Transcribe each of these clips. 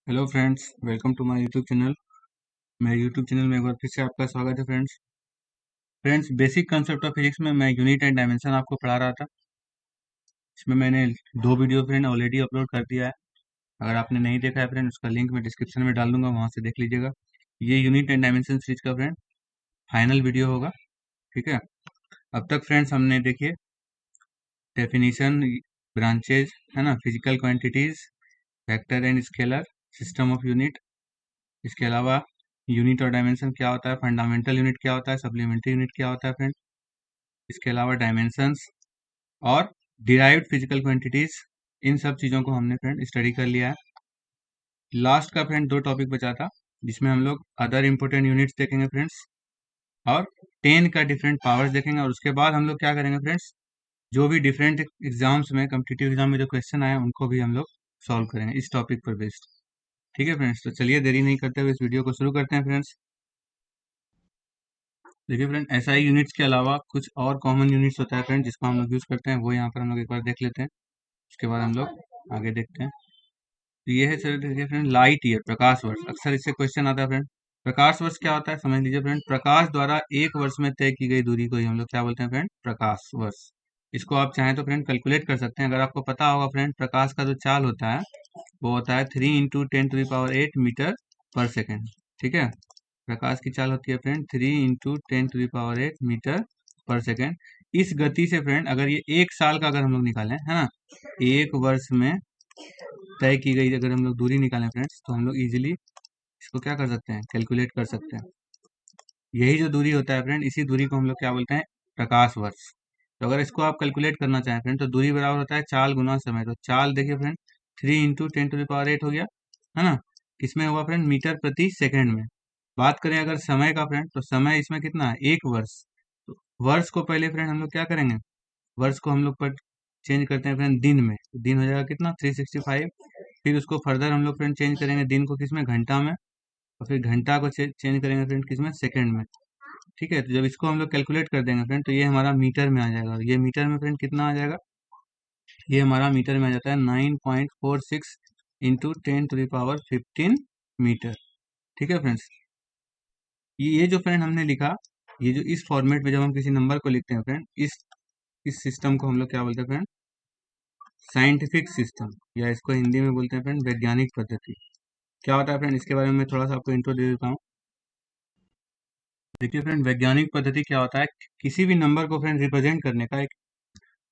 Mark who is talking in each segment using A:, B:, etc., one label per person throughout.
A: Hello friends, welcome to my YouTube channel. मेरे YouTube channel में एक बार फिर से आपका स्वागत है friends. Basic concept of physics में मैं यूनिट एंड डायमेंशन आपको पढ़ा रहा था। इसमें मैंने दो वीडियो फ्रेंड ऑलरेडी अपलोड कर दिया है। अगर आपने नहीं देखा है फ्रेंड, उसका लिंक मैं डिस्क्रिप्शन में डाल दूंगा, वहां से देख लीजिएगा। ये यूनिट एंड डायमेंशन सीरीज का फ्रेंड फाइनल वीडियो होगा। ठीक है। अब तक फ्रेंड्स हमने देखिए डेफिनेशन, ब्रांचेज, है ना, physical quantities, vector and scalar, system of unit. इसके अलावा यूनिट और डायमेंशन क्या होता है, फंडामेंटल यूनिट क्या होता है, सप्लीमेंट्री यूनिट क्या होता है फ्रेंड। इसके अलावा डायमेंशंस और डिराइव्ड फिजिकल क्वांटिटीज, इन सब चीज़ों को हमने फ्रेंड स्टडी कर लिया है। लास्ट का फ्रेंड दो टॉपिक बचा था, जिसमें हम लोग अदर इम्पोर्टेंट यूनिट्स देखेंगे फ्रेंड्स, और 10 का डिफरेंट पावर्स देखेंगे। और उसके बाद हम लोग क्या करेंगे फ्रेंड्स, जो भी डिफरेंट एग्जाम्स में, कम्पिटिटिव एग्जाम में जो क्वेश्चन आए उनको भी हम लोग सॉल्व करेंगे इस टॉपिक पर बेस्ड। ठीक है फ्रेंड्स, तो चलिए देरी नहीं करते हुए इस वीडियो को शुरू करते हैं फ्रेंड्स। देखिए फ्रेंड, एसआई यूनिट्स के अलावा कुछ और कॉमन यूनिट्स होता है फ्रेंड, जिसको हम लोग यूज करते हैं, वो यहाँ पर हम लोग एक बार देख लेते हैं। उसके बाद हम लोग आगे देखते हैं। तो ये है सर, देखिए फ्रेंड, लाइट ईयर, प्रकाश वर्ष। अक्सर इससे क्वेश्चन आता है फ्रेंड। प्रकाश वर्ष क्या होता है, समझ लीजिए फ्रेंड। प्रकाश द्वारा एक वर्ष में तय की गई दूरी को ही हम लोग क्या बोलते हैं फ्रेंड, प्रकाश वर्ष। इसको आप चाहें तो फ्रेंड कैलकुलेट कर सकते हैं। अगर आपको पता होगा फ्रेंड, प्रकाश का जो चाल होता है वो होता है 3 × 10⁸ ठीक है। प्रकाश की चाल होती है फ्रेंड 3 × 10⁸मीटर पर सेकेंड। इस गति से फ्रेंड, अगर ये एक साल का अगर हम लोग निकालें, है ना, एक वर्ष में तय की गई अगर हम लोग दूरी निकालें फ्रेंड्स, तो हम लोग इजीली इसको क्या कर सकते हैं, कैलकुलेट कर सकते हैं। यही जो दूरी होता है फ्रेंड, इसी दूरी को हम लोग क्या बोलते हैं, प्रकाश वर्ष। तो अगर इसको आप कैलकुलेट करना चाहें फ्रेंड, तो दूरी बराबर होता है चाल गुना समय। तो चाल देखिए फ्रेंड, 3 × 10⁸ हो गया, है ना। किसमें हुआ फ्रेंड, मीटर प्रति सेकंड में। बात करें अगर समय का फ्रेंड, तो समय इसमें कितना है, एक वर्ष। तो वर्ष को पहले फ्रेंड हम लोग क्या करेंगे, वर्ष को हम लोग पर चेंज करते हैं फ्रेंड दिन में। तो दिन हो जाएगा कितना, 365। फिर उसको फर्दर हम लोग फ्रेंड चेंज करेंगे दिन को किसमें, घंटा में। और फिर घंटा को चेंज करेंगे फ्रेंड किसमें, सेकंड में। ठीक है। तो जब इसको हम लोग कैलकुलेट कर देंगे फ्रेंड, तो ये हमारा मीटर में आ जाएगा। और ये मीटर में फ्रेंड कितना आ जाएगा, ये हमारा मीटर में आ जाता है 9.46 × 10⁻15 मीटर। ठीक है फ्रेंड्स। ये जो फ्रेंड हमने लिखा, ये जो इस फॉर्मेट में जब हम किसी नंबर को लिखते हैं फ्रेंड, इस सिस्टम को हम लोग क्या बोलते हैं फ्रेंड, साइंटिफिक सिस्टम, या इसको हिंदी में बोलते हैं फ्रेंड वैज्ञानिक पद्धति। क्या होता है फ्रेंड, इसके बारे में मैं थोड़ा सा आपको इंट्रो दे देता हूँ। देखिए फ्रेंड, वैज्ञानिक पद्धति क्या होता है, किसी भी नंबर को फ्रेंड रिप्रेजेंट करने का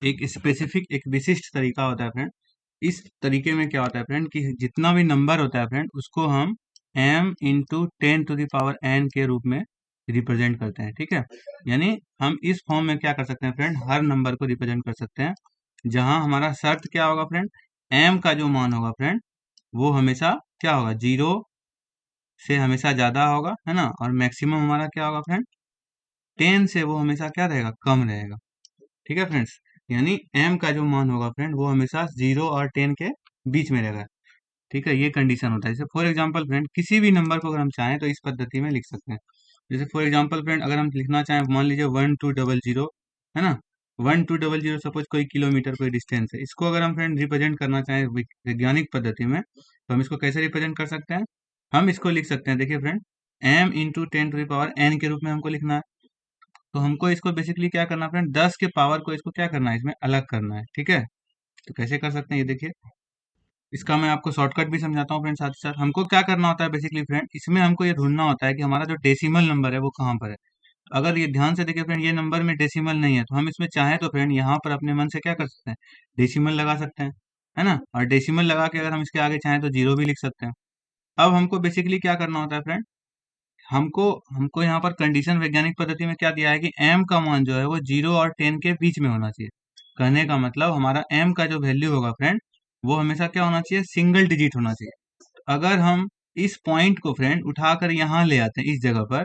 A: एक स्पेसिफिक, एक विशिष्ट तरीका होता है फ्रेंड। इस तरीके में क्या होता है फ्रेंड, कि जितना भी नंबर होता है फ्रेंड, उसको हम m × 10⁻n के रूप में रिप्रेजेंट करते हैं। ठीक है। यानी हम इस फॉर्म में क्या कर सकते हैं फ्रेंड, हर नंबर को रिप्रेजेंट कर सकते हैं, जहां हमारा शर्त क्या होगा फ्रेंड, m का जो मान होगा फ्रेंड, वो हमेशा क्या होगा, 0 से हमेशा ज्यादा होगा, है ना। और मैक्सिमम हमारा क्या होगा फ्रेंड, 10 से वो हमेशा क्या रहेगा, कम रहेगा। ठीक है फ्रेंड्स। यानी m का जो मान होगा फ्रेंड, वो हमेशा 0 और 10 के बीच में रहेगा। ठीक है, ये कंडीशन होता है। जैसे फॉर एग्जांपल फ्रेंड, किसी भी नंबर को अगर हम चाहें तो इस पद्धति में लिख सकते हैं। जैसे फॉर एग्जांपल फ्रेंड, अगर हम लिखना चाहें, मान लीजिए 1200, है ना, 1200, सपोज कोई किलोमीटर कोई डिस्टेंस है। इसको अगर हम फ्रेंड रिप्रेजेंट करना चाहें वैज्ञानिक पद्धति में, तो हम इसको कैसे रिप्रेजेंट कर सकते हैं, हम इसको लिख सकते हैं, देखिए फ्रेंड, m × 10⁻n के रूप में हमको लिखना है। तो हमको इसको बेसिकली क्या करना है फ्रेंड, 10 के पावर को इसको क्या करना है, इसमें अलग करना है। ठीक है। तो कैसे कर सकते हैं, ये देखिए, इसका मैं आपको शॉर्टकट भी समझाता हूँ फ्रेंड। साथ ही साथ हमको क्या करना होता है बेसिकली फ्रेंड, इसमें हमको ये ढूंढना होता है कि हमारा जो डेसिमल नंबर है वो कहाँ पर है। अगर ये ध्यान से देखिए फ्रेंड, ये नंबर में डेसिमल नहीं है, तो हम इसमें चाहें तो फ्रेंड यहाँ पर अपने मन से क्या कर सकते हैं, डेसिमल लगा सकते हैं, है ना। और डेसिमल लगा के अगर हम इसके आगे चाहें तो जीरो भी लिख सकते हैं। अब हमको बेसिकली क्या करना होता है फ्रेंड, हमको हमको यहाँ पर कंडीशन वैज्ञानिक पद्धति में क्या दिया है कि m का मान जो है वो 0 और 10 के बीच में होना चाहिए। कहने का मतलब, हमारा m का जो वैल्यू होगा फ्रेंड, वो हमेशा क्या होना चाहिए, सिंगल डिजिट होना चाहिए। अगर हम इस पॉइंट को फ्रेंड उठाकर यहाँ ले आते हैं इस जगह पर,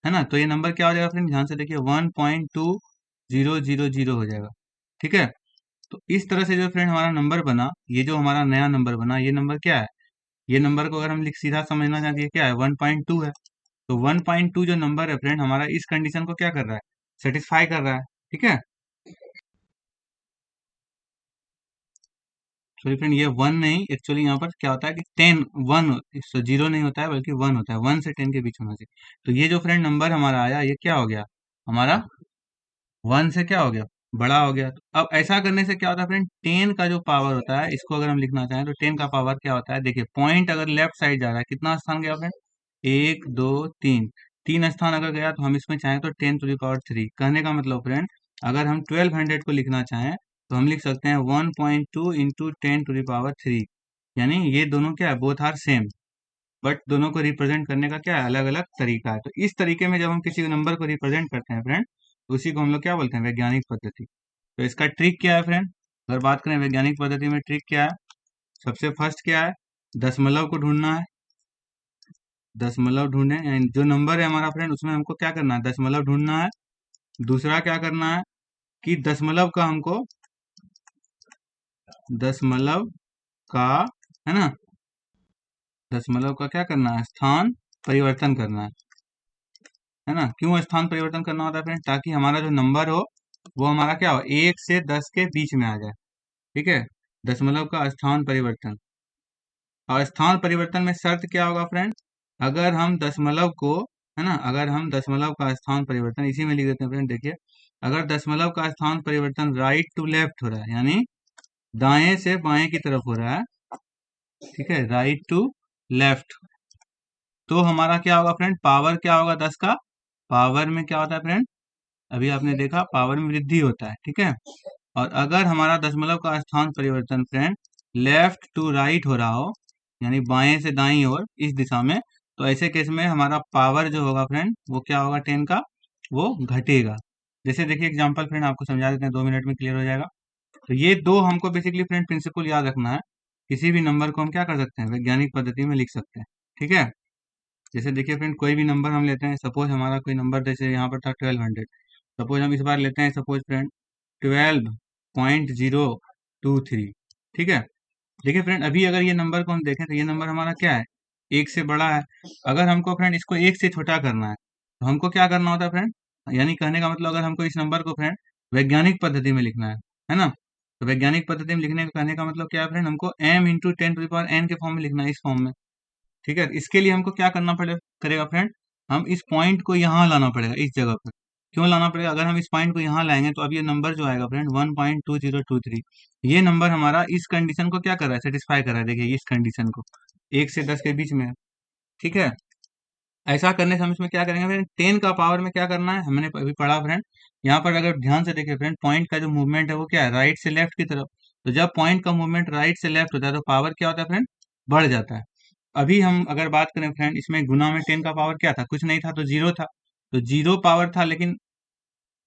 A: है ना, तो ये नंबर क्या हो जाएगा फ्रेंड, ध्यान से देखिए, 1.2000 हो जाएगा। ठीक है। तो इस तरह से जो फ्रेंड हमारा नंबर बना, ये जो हमारा नया नंबर बना, ये नंबर क्या है, ये नंबर को अगर हम लिख सीधा समझना चाहते हैं, क्या है, 1.2 है। तो 1.2 जो नंबर है फ्रेंड, हमारा इस कंडीशन को क्या कर रहा है, सेटिस्फाई कर रहा है। ठीक है। सॉरी फ्रेंड, ये 1 नहीं, एक्चुअली यहाँ पर क्या होता है कि 10 1 0 नहीं होता है बल्कि 1 होता है, 1 से 10 के बीच होना चाहिए। तो ये जो फ्रेंड नंबर हमारा आया ये क्या हो गया हमारा, 1 से क्या हो गया, बड़ा हो गया। तो अब ऐसा करने से क्या होता है फ्रेंड, 10 का जो पावर होता है इसको अगर हम लिखना चाहें तो 10 का पावर क्या होता है, देखिए पॉइंट अगर लेफ्ट साइड जा रहा है कितना स्थान गया फ्रेंड, 1 2 3, 3 स्थान अगर गया तो हम इसमें चाहें तो 10⁻³ कहने का मतलब फ्रेंड, अगर हम 1200 को लिखना चाहें तो हम लिख सकते हैं 1.2 इंटू 10⁻3, यानी ये दोनों क्या है, बोथ आर सेम, बट दोनों को रिप्रेजेंट करने का क्या है, अलग अलग तरीका है। तो इस तरीके में जब हम किसी नंबर को रिप्रेजेंट करते हैं फ्रेंड, तो उसी को हम लोग क्या बोलते हैं, वैज्ञानिक पद्धति। तो इसका ट्रिक क्या है फ्रेंड, अगर बात करें वैज्ञानिक पद्धति में ट्रिक क्या है, सबसे फर्स्ट क्या है, दशमलव को ढूंढना है। दशमलव ढूंढे, यानी जो नंबर है हमारा फ्रेंड उसमें हमको क्या करना है, दशमलव ढूंढना है। दूसरा क्या करना है कि दशमलव का हमको, दशमलव का, है ना, दशमलव का क्या करना है, स्थान परिवर्तन करना है ना। क्यों स्थान परिवर्तन करना होता है फ्रेंड, ताकि हमारा जो नंबर हो वो हमारा क्या हो, 1 से 10 के बीच में आ जाए। ठीक है, दशमलव का स्थान परिवर्तन। और स्थान परिवर्तन में शर्त क्या होगा फ्रेंड, अगर हम दशमलव को, है ना, अगर हम दशमलव का स्थान परिवर्तन इसी में लिख देते हैं फ्रेंड, देखिए अगर दशमलव का स्थान परिवर्तन राइट टू लेफ्ट हो रहा है, यानी दाएं से बाएं की तरफ हो रहा है, ठीक है, राइट टू लेफ्ट, तो हमारा क्या होगा फ्रेंड, पावर क्या होगा 10 का, पावर में क्या होता है फ्रेंड, अभी आपने देखा पावर में वृद्धि होता है। ठीक है, और अगर हमारा दशमलव का स्थान परिवर्तन फ्रेंड लेफ्ट टू राइट हो रहा हो, यानी बाएं से दाईं ओर इस दिशा में, तो ऐसे केस में हमारा पावर जो होगा फ्रेंड वो क्या होगा 10 का, वो घटेगा। जैसे देखिए एग्जांपल फ्रेंड आपको समझा देते हैं, 2 मिनट में क्लियर हो जाएगा। तो ये दो हमको बेसिकली फ्रेंड प्रिंसिपल याद रखना है, किसी भी नंबर को हम क्या कर सकते हैं, वैज्ञानिक पद्धति में लिख सकते हैं। ठीक है, जैसे देखिए फ्रेंड कोई भी नंबर हम लेते हैं, सपोज हमारा कोई नंबर जैसे यहाँ पर था 1200, सपोज हम इस बार लेते हैं सपोज फ्रेंड 12.023। ठीक है, देखिए फ्रेंड अभी अगर ये नंबर को हम देखें तो ये नंबर हमारा क्या है, 1 से बड़ा है। अगर हमको फ्रेंड इसको 1 से छोटा करना है तो हमको क्या करना होता है फ्रेंड, यानी कहने का मतलब अगर हमको इस नंबर को फ्रेंड वैज्ञानिक पद्धति में लिखना है ना, तो वैज्ञानिक पद्धति में लिखने का कहने का मतलब क्या है फ्रेंड, हमको m इंटू 10⁻n के फॉर्म में लिखना है, इस फॉर्म में। ठीक है, इसके लिए हमको क्या करना करेगा फ्रेंड, हम इस पॉइंट को यहाँ लाना पड़ेगा, इस जगह पर। क्यों लाना पड़ेगा, अगर हम इस पॉइंट को यहाँ लाएंगे तो अब ये नंबर जो आएगा फ्रेंड 1.2023, ये नंबर हमारा इस कंडीशन को क्या कर रहा है, सेटिस्फाई कर रहा है। देखिए इस कंडीशन को 1 से 10 के बीच में है। ठीक है, ऐसा करने से हम इसमें क्या करेंगे फ्रेंड, 10 का पावर में क्या करना है, हमने अभी पढ़ा फ्रेंड, यहाँ पर अगर ध्यान से देखिए फ्रेंड, पॉइंट का जो मूवमेंट है वो क्या है, राइट से लेफ्ट की तरफ। तो जब पॉइंट का मूवमेंट राइट से लेफ्ट होता है तो पावर क्या होता है फ्रेंड, बढ़ जाता है। अभी हम अगर बात करें फ्रेंड, इसमें गुना में 10 का पावर क्या था, कुछ नहीं था, तो जीरो था। तो जीरो पावर था, लेकिन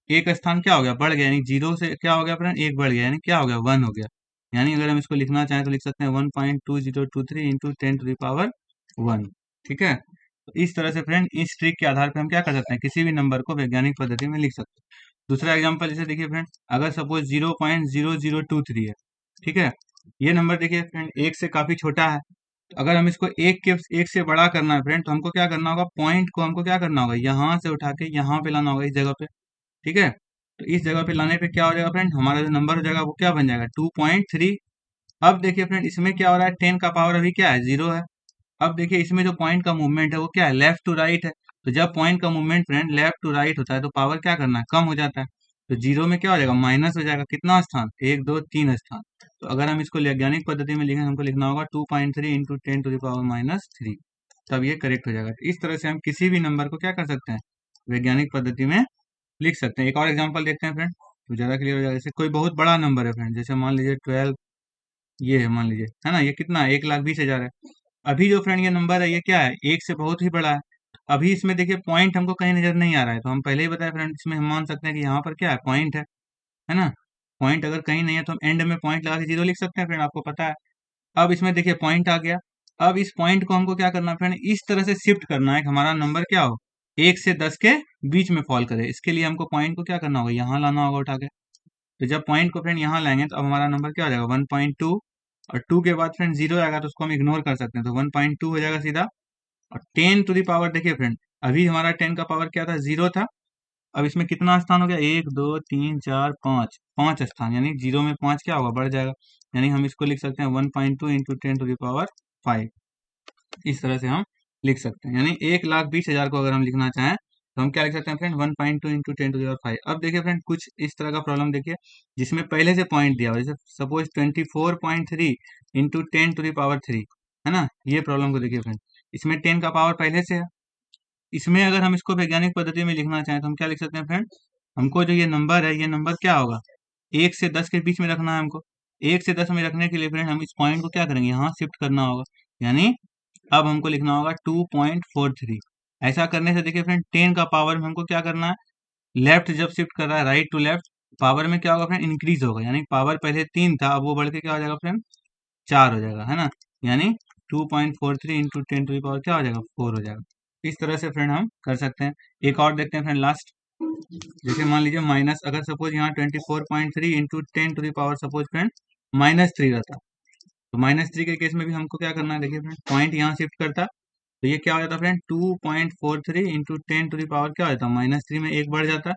A: एक स्थान क्या हो गया, बढ़ गया, यानी जीरो से क्या हो गया फ्रेंड, एक बढ़ गया, यानी क्या हो गया, 1 हो गया। यानी अगर हम इसको लिखना चाहें तो लिख सकते हैं 1.2023 इंटू 10⁻1। ठीक है, तो इस तरह से फ्रेंड इस ट्रिक के आधार पर हम क्या कर सकते हैं, किसी भी नंबर को वैज्ञानिक पद्धति में लिख सकते हैं। दूसरा एग्जाम्पल जैसे देखिए फ्रेंड, अगर सपोज 0.0023 है, ठीक है, ये नंबर देखिए फ्रेंड एक से काफी छोटा है। तो अगर हम इसको एक से बड़ा करना है फ्रेंड, तो हमको क्या करना होगा, पॉइंट को हमको क्या करना होगा, यहाँ से उठा के यहाँ पे लाना होगा, इस जगह पे। ठीक है, तो इस जगह पे लाने पे क्या हो जाएगा फ्रेंड, हमारा जो नंबर हो जाएगा वो क्या बन जाएगा, 2.3। अब देखिए फ्रेंड इसमें क्या हो रहा है, 10 का पावर अभी क्या है, 0 है। अब देखिए इसमें जो पॉइंट का मूवमेंट है वो क्या है, लेफ्ट टू राइट है। तो जब पॉइंट का movement friend left to right होता है तो पावर क्या करना है, कम हो जाता है। तो जीरो में क्या हो जाएगा, माइनस हो जाएगा, कितना स्थान, 1 2 3 स्थान। तो अगर हम इसको वैज्ञानिक पद्धति में लिखें, हमको लिखना होगा 2.3 इंटू 10⁻³ तब ये करेक्ट हो जाएगा। तो इस तरह से हम किसी भी नंबर को क्या कर सकते हैं, वैज्ञानिक पद्धति में लिख सकते हैं। एक और एग्जांपल देखते हैं फ्रेंड, तो ज़्यादा क्लियर हो जाएगा। जैसे कोई बहुत बड़ा नंबर है फ्रेंड, जैसे मान लीजिए 12, ये है मान लीजिए, है ना, ये कितना है, 1,20,000 है। अभी जो फ्रेंड ये नंबर है ये क्या है, एक से बहुत ही बड़ा है। अभी इसमें देखिए पॉइंट हमको कहीं नजर नहीं आ रहा है, तो हम पहले ही बताए फ्रेंड, इसमें हम मान सकते हैं कि यहाँ पर क्या है, पॉइंट है ना। पॉइंट अगर कहीं नहीं है तो हम एंड में पॉइंट लगा के जीरो लिख सकते हैं फ्रेंड, आपको पता है। अब इसमें देखिए पॉइंट आ गया। अब इस पॉइंट को हमको क्या करना है फ्रेंड, इस तरह से शिफ्ट करना है कि हमारा नंबर क्या हो, 1 से 10 के बीच में फॉल करे। इसके लिए हमको पॉइंट को क्या करना होगा, यहाँ लाना होगा उठा के। तो जब पॉइंट को फ्रेंड यहाँ लाएंगे तो अब हमारा नंबर क्या हो जाएगा, 1.2। और 2 के बाद फ्रेंड जीरो आएगा तो उसको हम इग्नोर कर सकते हैं, तो 1.2 हो जाएगा सीधा। और 10 टू दी पावर देखिए फ्रेंड, अभी हमारा 10 का पावर क्या था, 0 था। अब इसमें कितना स्थान हो गया, 1 2 3 4 5 स्थान, यानी जीरो में 5 क्या होगा, बढ़ जाएगा। यानी हम इसको लिख सकते हैं 1.2 इंटू 10⁵ इस तरह से हम लिख सकते हैं। यानी 1,20,000 को अगर हम लिखना चाहें तो हम क्या लिख सकते हैं फ्रेंड, 1.2 इंटू 10⁵। अब देखिए फ्रेंड, कुछ इस तरह का प्रॉब्लम देखिए जिसमें पहले से पॉइंट दिया हो, जैसे सपोज 24.3 इंटू 10⁵ है ना। ये प्रॉब्लम को देखिए फ्रेंड, इसमें 10 का पावर पहले से है। इसमें अगर हम इसको वैज्ञानिक पद्धति में लिखना चाहें तो हम क्या लिख सकते हैं फ्रेंड, हमको जो ये नंबर है, ये नंबर क्या होगा, 1 से 10 के बीच में रखना है हमको। 1 से 10 में रखने के लिए फ्रेंड हम इस पॉइंट को क्या करेंगे, यहाँ शिफ्ट करना होगा। यानी अब हमको लिखना होगा 2.43। ऐसा करने से देखिए फ्रेंड, 10 का पावर में हमको क्या करना है, लेफ्ट जब शिफ्ट कर रहा है, राइट टू लेफ्ट, पावर में क्या होगा फ्रेंड, इंक्रीज होगा। यानी पावर पहले 3 था, अब वो बढ़ के क्या हो जाएगा फ्रेंड, 4 हो जाएगा, है ना। यानी 2.43 इंटू 10⁵ क्या हो जाएगा, 4 हो जाएगा। इस तरह से फ्रेंड हम कर सकते हैं। एक और देखते हैं फ्रेंड, लास्ट। जैसे मान लीजिए माइनस, अगर सपोज यहाँ 24.3 इंटू 10⁵ सपोज फ्रेंड -3 रहता, तो -3 के केस में भी हमको क्या करना है, देखिए फ्रेंड, पॉइंट यहाँ शिफ्ट करता, तो ये क्या हो जाता फ्रेंड, 2.43 इंटू 10⁵ क्या हो जाता, -3 में एक बढ़ जाता,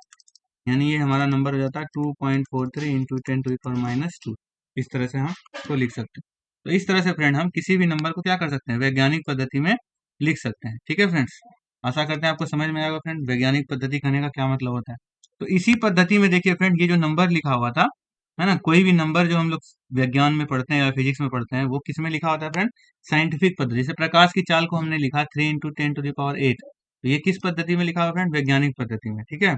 A: यानी ये हमारा नंबर हो जाता है 2.43 इंटू 10⁻²। इस तरह से हम इसको लिख सकते हैं। तो इस तरह से फ्रेंड हम किसी भी नंबर को क्या कर सकते हैं, वैज्ञानिक पद्धति में लिख सकते हैं। ठीक है फ्रेंड्स, आशा करते हैं आपको समझ में आएगा फ्रेंड, वैज्ञानिक पद्धति कहने का क्या मतलब होता है। तो इसी पद्धति में देखिए फ्रेंड, ये जो नंबर लिखा हुआ था, है ना, कोई भी नंबर जो हम लोग विज्ञान में पढ़ते हैं या फिजिक्स में पढ़ते हैं, वो किस में लिखा होता है फ्रेंड, साइंटिफिक पद्धति। जैसे प्रकाश की चाल को हमने लिखा 3 इंटू 10⁸, तो ये किस पद्धति में लिखा हुआ फ्रेंड, वैज्ञानिक पद्धति में। ठीक है,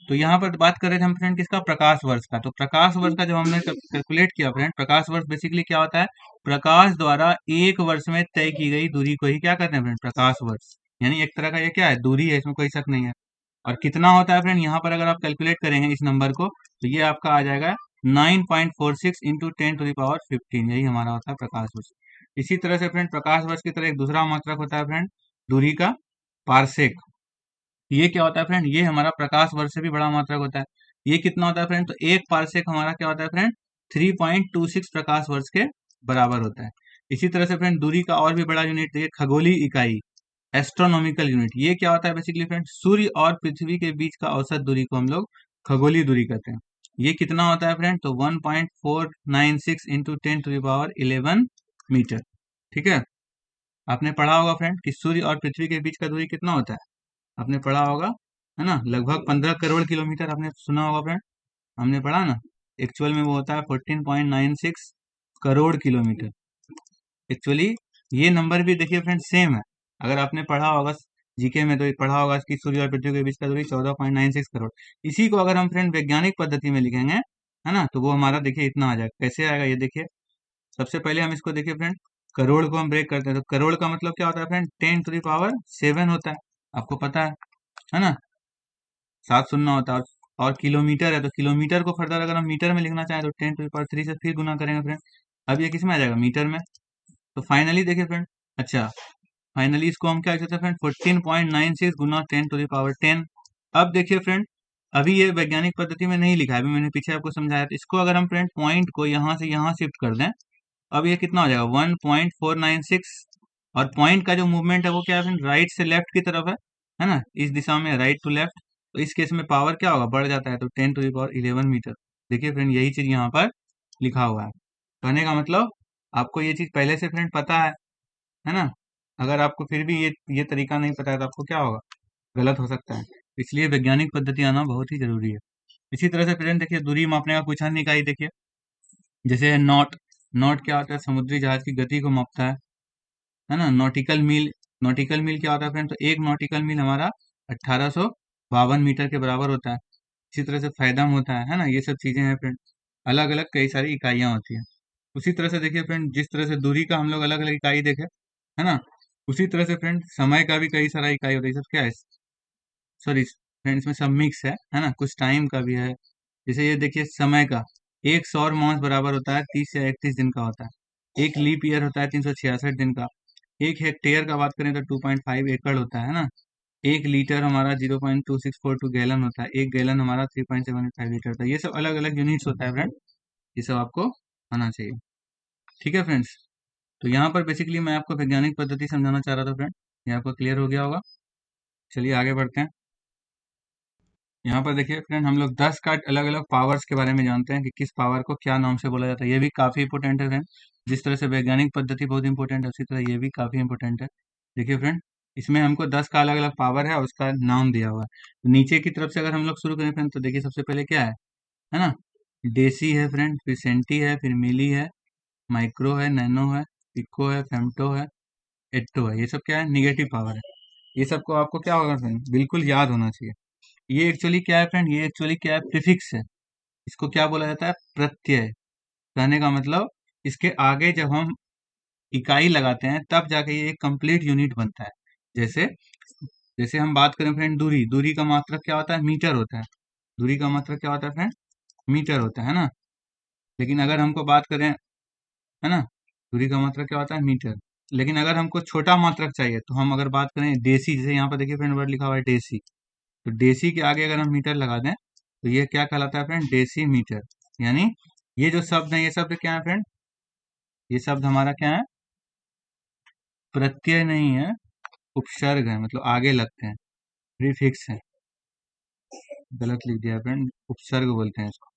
A: तो यहाँ पर बात कर रहे थे हम फ्रेंड किसका, प्रकाश वर्ष का। तो प्रकाश वर्ष का जब हमने कैलकुलेट किया फ्रेंड, प्रकाश वर्ष बेसिकली क्या होता है, प्रकाश द्वारा एक वर्ष में तय की गई दूरी को ही क्या कहते हैं फ्रेंड, प्रकाश वर्ष। यानी एक तरह का ये क्या है, दूरी है, इसमें कोई शक नहीं है। और कितना होता है फ्रेंड, यहाँ पर अगर आप कैलकुलेट करेंगे इस नंबर को, तो ये आपका आ जाएगा 9.46 इंटू 10⁻15, यही हमारा होता है प्रकाश वर्ष। इसी तरह से फ्रेंड, प्रकाश वर्ष की तरह एक दूसरा मात्रक होता है फ्रेंड, दूरी का, पारसेक। ये क्या होता है फ्रेंड, ये हमारा प्रकाश वर्ष से भी बड़ा मात्रक होता है। ये कितना होता है फ्रेंड, तो एक पारसेक हमारा क्या होता है फ्रेंड, 3.26 प्रकाश वर्ष के बराबर होता है। इसी तरह से फ्रेंड, दूरी का और भी बड़ा यूनिट देखिए, खगोलीय इकाई, एस्ट्रोनॉमिकल यूनिट। ये क्या होता है बेसिकली फ्रेंड, सूर्य और पृथ्वी के बीच का औसत दूरी को हम लोग खगोलीय दूरी कहते हैं। ये कितना होता है फ्रेंड, तो 1.496 इंटू 10⁻11 मीटर। ठीक है, आपने पढ़ा होगा फ्रेंड कि सूर्य और पृथ्वी के बीच का दूरी कितना होता है, आपने पढ़ा होगा, है ना, लगभग 15 करोड़ किलोमीटर, आपने सुना होगा फ्रेंड, हमने पढ़ा ना। एक्चुअल में वो होता है 14.96 करोड़ किलोमीटर। एक्चुअली ये नंबर भी देखिए फ्रेंड सेम है, अगर आपने पढ़ा होगा जीके में, तो एक पढ़ा होगा कि सूर्य और पृथ्वी के बीच का दूरी 14.96 करोड़। इसी को अगर हम फ्रेंड वैज्ञानिक पद्धति में लिखेंगे, है ना, तो वो हमारा देखिए इतना आ जाएगा। कैसे आएगा ये देखिए, सबसे पहले हम इसको देखिए फ्रेंड, करोड़ को हम ब्रेक करते हैं, तो करोड़ का मतलब क्या होता है फ्रेंड, 10⁻7 होता है, आपको पता है ना, 7 शून्य होता है। और किलोमीटर है, तो किलोमीटर को फर्दर अगर हम मीटर में लिखना चाहें तो 10⁻³ से फिर गुना करेंगे फ्रेंड। अब ये किस में आ जाएगा, मीटर में। तो फाइनली देखिए फ्रेंड, अच्छा, फाइनली इसको हम क्या लिख सकते हैं फ्रेंड, 14.96 गुना 10⁻10। अब देखिए फ्रेंड, अभी ये वैज्ञानिक पद्धति में नहीं लिखा है, अभी मैंने पीछे आपको समझाया। तो इसको अगर हम फ्रेंड पॉइंट को यहाँ से यहाँ शिफ्ट कर दें, अब ये कितना हो जाएगा, 1.496। और पॉइंट का जो मूवमेंट है वो क्या है फ्रेंड, राइट से लेफ्ट की तरफ है ना, इस दिशा में राइट टू लेफ्ट। तो इस केस में पावर क्या होगा, बढ़ जाता है, तो 10⁻11 मीटर। देखिए फ्रेंड, यही चीज यहाँ पर लिखा हुआ है। कहने का मतलब आपको ये चीज पहले से फ्रेंड पता है ना। अगर आपको फिर भी ये तरीका नहीं पता है तो आपको क्या होगा, गलत हो सकता है। इसलिए वैज्ञानिक पद्धति आना बहुत ही जरूरी है। इसी तरह से फ्रेंड देखिए, दूरी मापने का कुछ अन्य इकाई देखिए, जैसे नॉट। नॉट क्या होता है, समुद्री जहाज की गति को मापता है ना। नॉटिकल मील, नॉटिकल मील क्या होता है फ्रेंड, तो एक नॉटिकल मील हमारा 1852 मीटर के बराबर होता है। इसी तरह से फैदम होता है ना, ये सब चीजें हैं फ्रेंड, अलग अलग कई सारी इकाइयां होती हैं। उसी तरह से देखिए फ्रेंड, जिस तरह से दूरी का हम लोग अलग अलग इकाई देखे, है ना, उसी तरह से फ्रेंड समय का भी कई सारा इकाई होता है। ये सब क्या है, सॉरी फ्रेंड, इसमें सब मिक्स है ना, कुछ टाइम का भी है। जैसे ये देखिए, समय का एक सौर मास बराबर होता है 30 या 31 दिन का होता है। एक लीप ईयर होता है 366 दिन का। एक हेक्टेयर का बात करें तो 2.5 एकड़ होता है ना। एक लीटर हमारा 0.2642 गैलन होता है। एक गैलन हमारा 3.75 लीटर होता है। ये सब अलग अलग यूनिट्स होता है फ्रेंड, ये सब आपको आना चाहिए। ठीक है फ्रेंड्स, तो यहाँ पर बेसिकली मैं आपको वैज्ञानिक पद्धति समझाना चाह रहा था फ्रेंड, ये आपको क्लियर हो गया होगा। चलिए आगे बढ़ते हैं। यहाँ पर देखिए फ्रेंड, हम लोग 10 का अलग अलग पावर्स के बारे में जानते हैं कि किस पावर को क्या नाम से बोला जाता है। ये भी काफ़ी इंपॉर्टेंट है फ्रेंड। जिस तरह से वैज्ञानिक पद्धति बहुत इंपॉर्टेंट है, उसी तरह ये भी काफ़ी इंपॉर्टेंट है। देखिए फ्रेंड, इसमें हमको 10 का अलग अलग पावर है और उसका नाम दिया हुआ है। तो नीचे की तरफ से अगर हम लोग शुरू करें फ्रेंड, तो देखिए सबसे पहले क्या है ना, डेसी है फ्रेंड, फिर सेंटी है, फिर मिली है, माइक्रो है, नैनो है, पिको है, फेम्टो है, एट्टो है। ये सब क्या है, निगेटिव पावर है। ये सबको आपको क्या होगा फ्रेंड, बिल्कुल याद होना चाहिए। ये एक्चुअली क्या है फ्रेंड, ये एक्चुअली क्या है, प्रीफिक्स है। इसको क्या बोला जाता है, प्रत्यय। कहने का मतलब, इसके आगे जब हम इकाई लगाते हैं तब जाके ये एक कंप्लीट यूनिट बनता है। जैसे जैसे हम बात करें फ्रेंड, दूरी दूरी का मात्रक क्या होता है, मीटर होता है। दूरी का मात्रक क्या होता है फ्रेंड, मीटर होता है ना। लेकिन अगर हमको बात करें, है ना, दूरी का मात्रक क्या होता है, मीटर। लेकिन अगर हमको छोटा मात्रक चाहिए तो हम अगर बात करें डेसी, जैसे यहाँ पर देखिए फ्रेंड वर्ड लिखा हुआ है डेसी, तो डेसी के आगे अगर हम मीटर लगा दें तो ये क्या कहलाता है फ्रेंड, डेसी मीटर। यानी ये जो शब्द है, ये शब्द क्या है फ्रेंड, ये शब्द हमारा क्या है, प्रत्यय नहीं है, उपसर्ग है, मतलब आगे लगते हैं, प्रीफिक्स है। गलत लिख दिया फ्रेंड, उपसर्ग बोलते हैं इसको,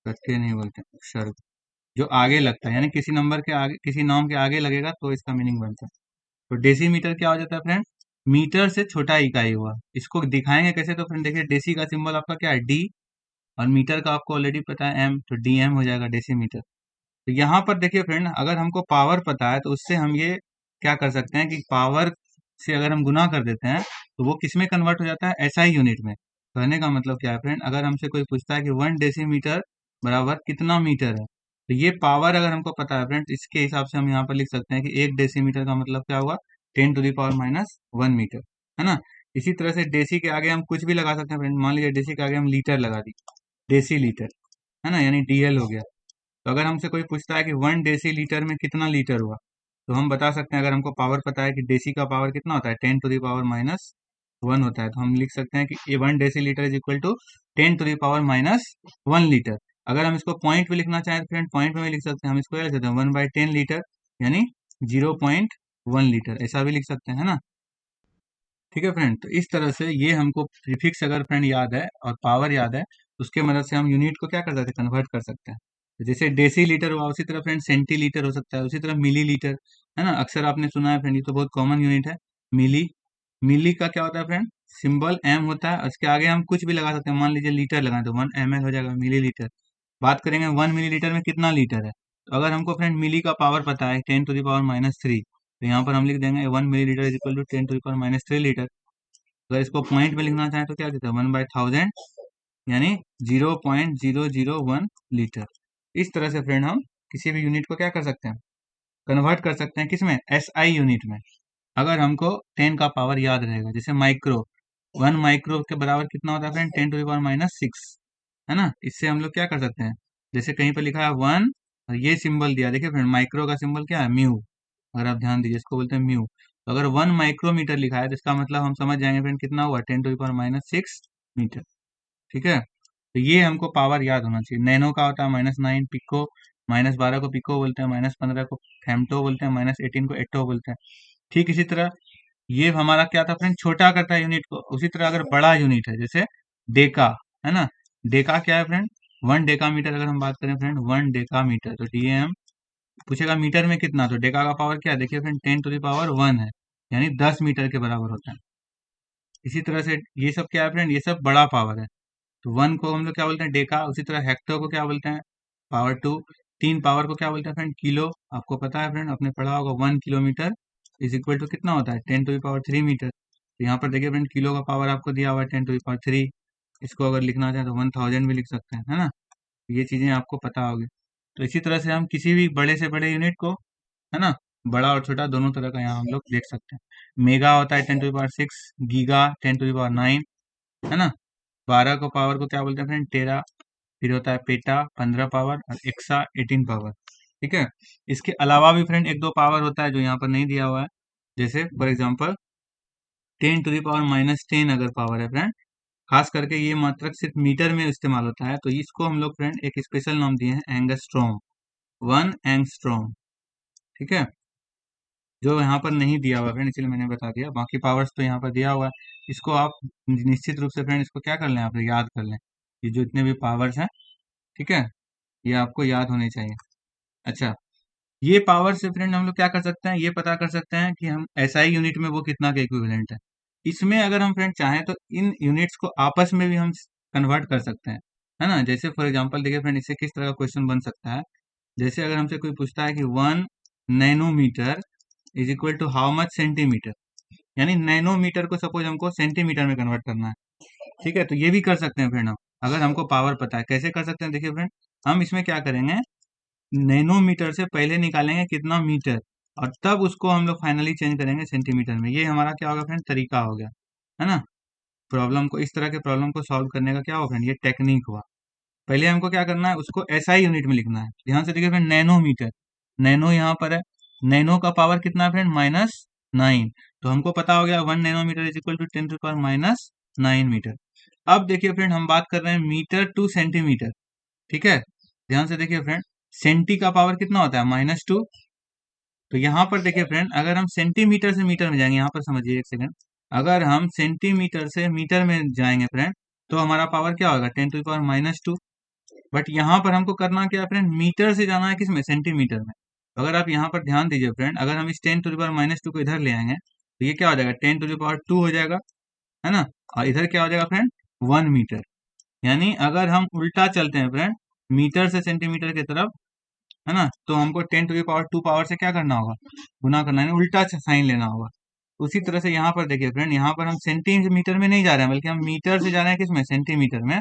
A: प्रत्यय नहीं बोलते, उपसर्ग। जो आगे लगता है, यानी किसी नंबर के आगे, किसी नाम के आगे लगेगा तो इसका मीनिंग बनता है। तो डेसीमीटर क्या हो जाता है फ्रेंड, मीटर से छोटा इकाई हुआ। इसको दिखाएंगे कैसे, तो फ्रेंड देखिए, डेसी का सिंबल आपका क्या है, डी, और मीटर का आपको ऑलरेडी पता है एम, तो डी एम हो जाएगा डेसीमीटर। तो यहाँ पर देखिए फ्रेंड, अगर हमको पावर पता है तो उससे हम ये क्या कर सकते हैं कि पावर से अगर हम गुना कर देते हैं तो वो किस में कन्वर्ट हो जाता है, एसआई यूनिट में। कहने का मतलब क्या है फ्रेंड, अगर हमसे कोई पूछता है कि 1 डेसीमीटर बराबर कितना मीटर है, तो ये पावर अगर हमको पता है फ्रेंड, इसके हिसाब से हम यहाँ पर लिख सकते हैं कि 1 डेसीमीटर का मतलब क्या हुआ, 10⁻⁻1 मीटर, है ना। इसी तरह से डेसी के आगे हम कुछ भी लगा सकते हैं फ्रेंड। मान लीजिए डेसी के आगे हम लीटर लगा दी, डेसी लीटर, है ना, यानी डीएल हो गया। तो अगर हमसे कोई पूछता है कि 1 डेसीलीटर में कितना लीटर हुआ, तो हम बता सकते हैं, अगर हमको पावर पता है कि डेसी का पावर कितना होता है, 10⁻⁻1 होता है, तो हम लिख सकते हैं कि ये 1 decilitre is equal to 10⁻⁻1 litre. अगर हम इसको पॉइंट में लिखना चाहें तो फ्रेंड पॉइंट में भी लिख सकते हैं। हम इसको क्या लिख सकते हैं, 1/10 लीटर, यानी 0.1 लीटर, ऐसा भी लिख सकते हैं, है ना। ठीक है फ्रेंड, तो इस तरह से ये हमको प्रीफिक्स अगर फ्रेंड याद है और पावर याद है, उसके मदद से हम यूनिट को क्या कर सकते हैं, कन्वर्ट कर सकते हैं। तो जैसे डेसी लीटर हुआ, उसी तरह फ्रेंड सेंटीलीटर हो सकता है, उसी तरह मिली लीटर, है ना। अक्सर आपने सुना है फ्रेंड, ये तो बहुत कॉमन यूनिट है, मिली। मिली का क्या होता है फ्रेंड, सिंबल एम होता है, उसके आगे हम कुछ भी लगा सकते हैं। मान लीजिए लीटर लगाएं तो 1 ml हो जाएगा, मिली लीटर। बात करेंगे 1 मिलीलीटर में कितना लीटर है, तो अगर हमको फ्रेंड मिली का पावर पता है 10⁻⁻3, तो यहाँ पर हम लिख देंगे 1 millilitre is equal to 10⁻⁻3 litre. अगर इसको पॉइंट में लिखना चाहें तो क्या देता है, 1/1000, यानी 0.001 लीटर। इस तरह से फ्रेंड हम किसी भी यूनिट को क्या कर सकते हैं, कन्वर्ट कर सकते हैं, किसमें, एसआई यूनिट में। अगर हमको 10 का पावर याद रहेगा, जैसे माइक्रो, 1 माइक्रो के बराबर कितना होता है फ्रेंड, 10⁻⁻6, है ना। इससे हम लोग क्या कर सकते हैं, जैसे कहीं पर लिखा है 1 और ये सिंबल दिया, देखिए फ्रेंड माइक्रो का सिंबल क्या है, म्यू। अगर आप ध्यान दीजिए, इसको बोलते हैं म्यू। तो अगर 1 माइक्रोमीटर लिखा है तो इसका मतलब हम समझ जाएंगे फ्रेंड कितना हुआ, 10⁻⁻6 मीटर। ठीक है, तो ये हमको पावर याद होना चाहिए। नैनो का होता है -9, पिको -12 को पिको बोलते हैं, -15 को फेम्टो बोलते हैं, -18 को एट्टो बोलते हैं। ठीक इसी तरह ये हमारा क्या था फ्रेंड, छोटा करता है यूनिट को। उसी तरह अगर बड़ा यूनिट है, जैसे डेका, है ना। डेका क्या है फ्रेंड, 1 डेका मीटर। अगर हम बात करें फ्रेंड 1 डेका मीटर, तो डीएम पूछेगा मीटर में कितना, तो डेका का पावर क्या है, देखिए फ्रेंड 10⁻1 है, यानी 10 मीटर के बराबर होता है। इसी तरह से ये सब क्या है फ्रेंड, ये सब बड़ा पावर है। तो 1 को हम लोग क्या बोलते हैं, डेका। उसी तरह हेक्टर को क्या बोलते हैं, पावर 2। 3 पावर को क्या बोलते हैं फ्रेंड, किलो। आपको पता है फ्रेंड, आपने पढ़ा होगा 1 किलोमीटर इज इक्वल टू कितना होता है, 10⁻3 मीटर। तो यहाँ पर देखिए फ्रेंड, किलो का पावर आपको दिया हुआ है 10⁻3। इसको अगर लिखना चाहें तो 1000 भी लिख सकते हैं, है ना। ये चीजें आपको पता होगी। तो इसी तरह से हम किसी भी बड़े से बड़े यूनिट को, है ना, बड़ा और छोटा दोनों तरह का यहाँ हम लोग देख सकते हैं। मेगा होता है 10⁻6, गीगा 10⁻9, है ना। 12 को पावर को क्या बोलते हैं फ्रेंड, टेरा। फिर होता है पेटा 15 पावर, और एक्सा 18 पावर। ठीक है, इसके अलावा भी फ्रेंड एक दो पावर होता है जो यहाँ पर नहीं दिया हुआ है। जैसे फॉर एग्जाम्पल 10⁻−10 अगर पावर है फ्रेंड, खास करके ये मात्रक सिर्फ मीटर में इस्तेमाल होता है, तो इसको हम लोग फ्रेंड एक स्पेशल नाम दिए हैं, एंगस्ट्रॉम, 1 एंगस्ट्रॉम। ठीक है, जो यहाँ पर नहीं दिया हुआ फ्रेंड, इसलिए मैंने बता दिया। बाकी पावर्स तो यहाँ पर दिया हुआ है, इसको आप निश्चित रूप से फ्रेंड इसको क्या कर लें, आप याद कर लें। ये जो इतने भी पावर्स हैं, ठीक है, ये आपको याद होने चाहिए। अच्छा, ये पावर से फ्रेंड हम लोग क्या कर सकते हैं, ये पता कर सकते हैं कि हम एसआई यूनिट में वो कितना के इक्विवेलेंट है। इसमें अगर हम फ्रेंड चाहें तो इन यूनिट्स को आपस में भी हम कन्वर्ट कर सकते हैं, है ना। जैसे फॉर एग्जांपल देखिए फ्रेंड, इससे किस तरह का क्वेश्चन बन सकता है। जैसे अगर हमसे कोई पूछता है कि 1 nanometre is equal to how much centimetre, यानी नैनोमीटर को सपोज हमको सेंटीमीटर में कन्वर्ट करना है, ठीक है। तो ये भी कर सकते हैं फ्रेंड हम, अगर हमको पावर पता है। कैसे कर सकते हैं, देखिए फ्रेंड, हम इसमें क्या करेंगे, नैनोमीटर से पहले निकालेंगे कितना मीटर, और तब उसको हम लोग फाइनली चेंज करेंगे सेंटीमीटर में। ये हमारा क्या होगा फ्रेंड, तरीका हो गया, है ना। प्रॉब्लम को, इस तरह के प्रॉब्लम को सॉल्व करने का क्या होगा फ्रेंड, ये टेक्निक हुआ। पहले हमको क्या करना है, उसको एसआई यूनिट में लिखना है। ध्यान से देखिए फ्रेंड, नैनोमीटर, नैनो यहाँ पर है, नैनो का पावर कितना है फ्रेंड, -9। तो हमको पता हो गया 1 नैनोमीटर इज इक्वल टू 10⁻⁹ अब देखिए फ्रेंड, हम बात कर रहे हैं मीटर टू सेंटीमीटर, ठीक है। ध्यान से देखिए फ्रेंड, सेंटी का पावर कितना होता है, -2। तो यहाँ पर देखिए फ्रेंड, अगर हम सेंटीमीटर से मीटर में जाएंगे, यहाँ पर समझिए एक सेकंड, अगर हम सेंटीमीटर से मीटर में जाएंगे फ्रेंड, तो हमारा पावर क्या होगा, 10⁻²। बट यहाँ पर हमको करना क्या है फ्रेंड, मीटर से जाना है किसमें, सेंटीमीटर में। तो अगर आप यहाँ पर ध्यान दीजिए फ्रेंड, अगर हम इस 10⁻² को इधर ले आएंगे, तो ये क्या हो जाएगा, 10⁻² हो जाएगा, है ना। और इधर क्या हो जाएगा फ्रेंड, 1 मीटर। यानी अगर हम उल्टा चलते हैं फ्रेंड, मीटर से सेंटीमीटर की तरफ, है ना, तो हमको 10⁻² पावर से क्या करना होगा, गुना करना है, उल्टा साइन लेना होगा। उसी तरह से यहाँ पर देखिए फ्रेंड, यहाँ पर हम सेंटीमीटर में नहीं जा रहे हैं, बल्कि हम मीटर से जा रहे हैं किसमें, सेंटीमीटर में।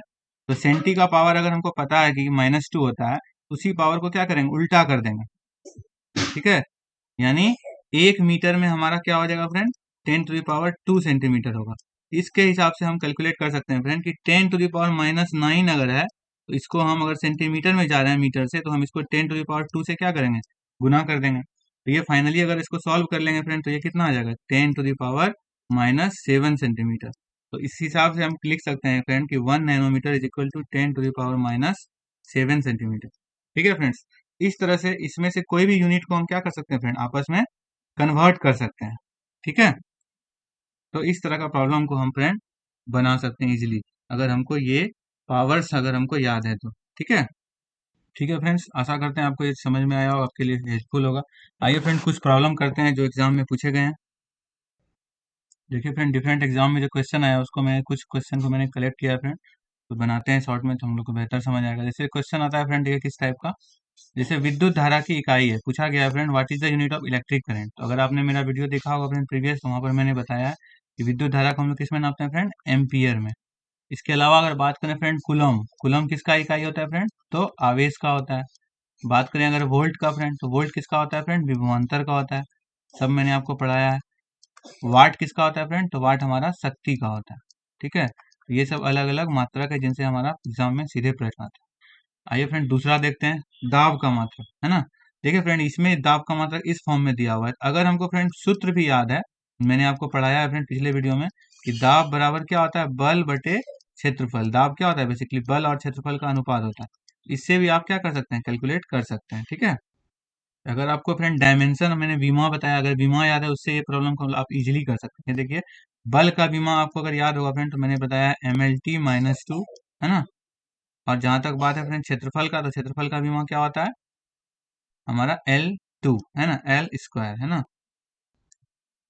A: तो सेंटी का पावर अगर हमको पता है कि -2 होता है, उसी पावर को क्या करेंगे, उल्टा कर देंगे, ठीक है। यानी 1 मीटर में हमारा क्या हो जाएगा फ्रेंड, 10⁻² सेंटीमीटर होगा। इसके हिसाब से हम कैलकुलेट कर सकते हैं फ्रेंड कि 10⁻⁹ अगर है, तो इसको हम अगर सेंटीमीटर में जा रहे हैं मीटर से, तो हम इसको 10⁻² से क्या करेंगे, गुना कर देंगे। तो ये फाइनली अगर इसको सॉल्व कर लेंगे फ्रेंड, तो ये कितना आ जाएगा, 10⁻⁻7 सेंटीमीटर। तो इस हिसाब से हम लिख सकते हैं फ्रेंड कि 1 nanometre is equal to 10⁻⁻7 centimetre, ठीक है फ्रेंड्स। इस तरह से इसमें से कोई भी यूनिट को हम क्या कर सकते हैं फ्रेंड, आपस में कन्वर्ट कर सकते हैं, ठीक है। तो इस तरह का प्रॉब्लम को हम फ्रेंड बना सकते हैं इजीली, अगर हमको ये पावर्स अगर हमको याद है तो, ठीक है। ठीक है फ्रेंड्स, आशा करते हैं आपको ये समझ में आया हो, आपके लिए हेल्पफुल होगा। आइए फ्रेंड, कुछ प्रॉब्लम करते हैं जो एग्जाम में पूछे गए हैं। देखिए फ्रेंड, डिफरेंट एग्जाम में जो क्वेश्चन आया उसको मैं, कुछ क्वेश्चन को मैंने कलेक्ट किया है फ्रेंड, तो बनाते हैं शॉर्ट में, तो हम लोग को बेहतर समझ आएगा। जैसे क्वेश्चन आता है फ्रेंड, देखिए किस टाइप का, जैसे विद्युत धारा की इकाई है, पूछा गया है friend, what is the unit of electric current. तो अगर आपने मेरा वीडियो देखा होगा फ्रेंड प्रीवियस, तो वहाँ पर मैंने बताया है कि विद्युत धारा को हम लोग किस में नापते हैं फ्रेंड, एम्पियर में। इसके अलावा अगर बात करें फ्रेंड, कुलम, कुलम किसका इकाई होता है फ्रेंड, तो आवेश का होता है। बात करें अगर वोल्ट का फ्रेंड, तो वोल्ट किसका होता है फ्रेंड, विभवांतर का होता है, सब मैंने आपको पढ़ाया है। वाट किसका होता है फ्रेंड, तो वाट हमारा शक्ति का होता है, ठीक है। तो ये सब अलग अलग मात्रक है जिनसे हमारा एग्जाम में सीधे प्रश्न आता है। आइए फ्रेंड, दूसरा देखते हैं, दाब का मात्रक, है ना। देखिए फ्रेंड, इसमें दाब का मात्रक इस फॉर्म में दिया हुआ है। अगर हमको फ्रेंड सूत्र भी याद है, मैंने आपको पढ़ाया है फ्रेंड पिछले वीडियो में, कि दाब बराबर क्या होता है, बल बटे क्षेत्रफल। दाब क्या होता है, बेसिकली बल और क्षेत्रफल का अनुपात होता है। इससे भी आप क्या कर सकते हैं, कैलकुलेट कर सकते हैं, ठीक है। अगर आपको फ्रेंड डायमेंशन मैंने बीमा बताया, अगर बीमा याद है, उससे ये प्रॉब्लम को आप इजीली कर सकते हैं। देखिए, बल का बीमा आपको अगर याद होगा फ्रेंड, तो मैंने बताया MLT-2, है ना। और जहां तक बात है फ्रेंड क्षेत्रफल का, तो क्षेत्रफल का बीमा क्या होता है, हमारा L2, है ना, L² है ना।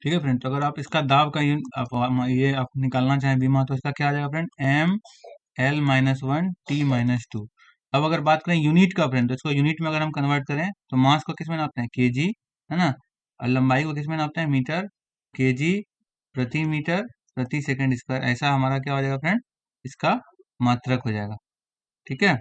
A: ठीक है फ्रेंड, तो अगर आप इसका दाब का ये आप निकालना चाहें बीमा, तो इसका क्या आ जाएगा फ्रेंड, M L-1 T-2। अब अगर बात करें यूनिट का फ्रेंड, तो इसको यूनिट में अगर हम कन्वर्ट करें, तो मास को किस में नापते हैं, केजी, है ना। और लंबाई को किस में नापते हैं, मीटर, केजी प्रति मीटर प्रति सेकंड स्क्वायर। ऐसा हमारा क्या हो जाएगा फ्रेंड, इसका मात्रक हो जाएगा, ठीक है।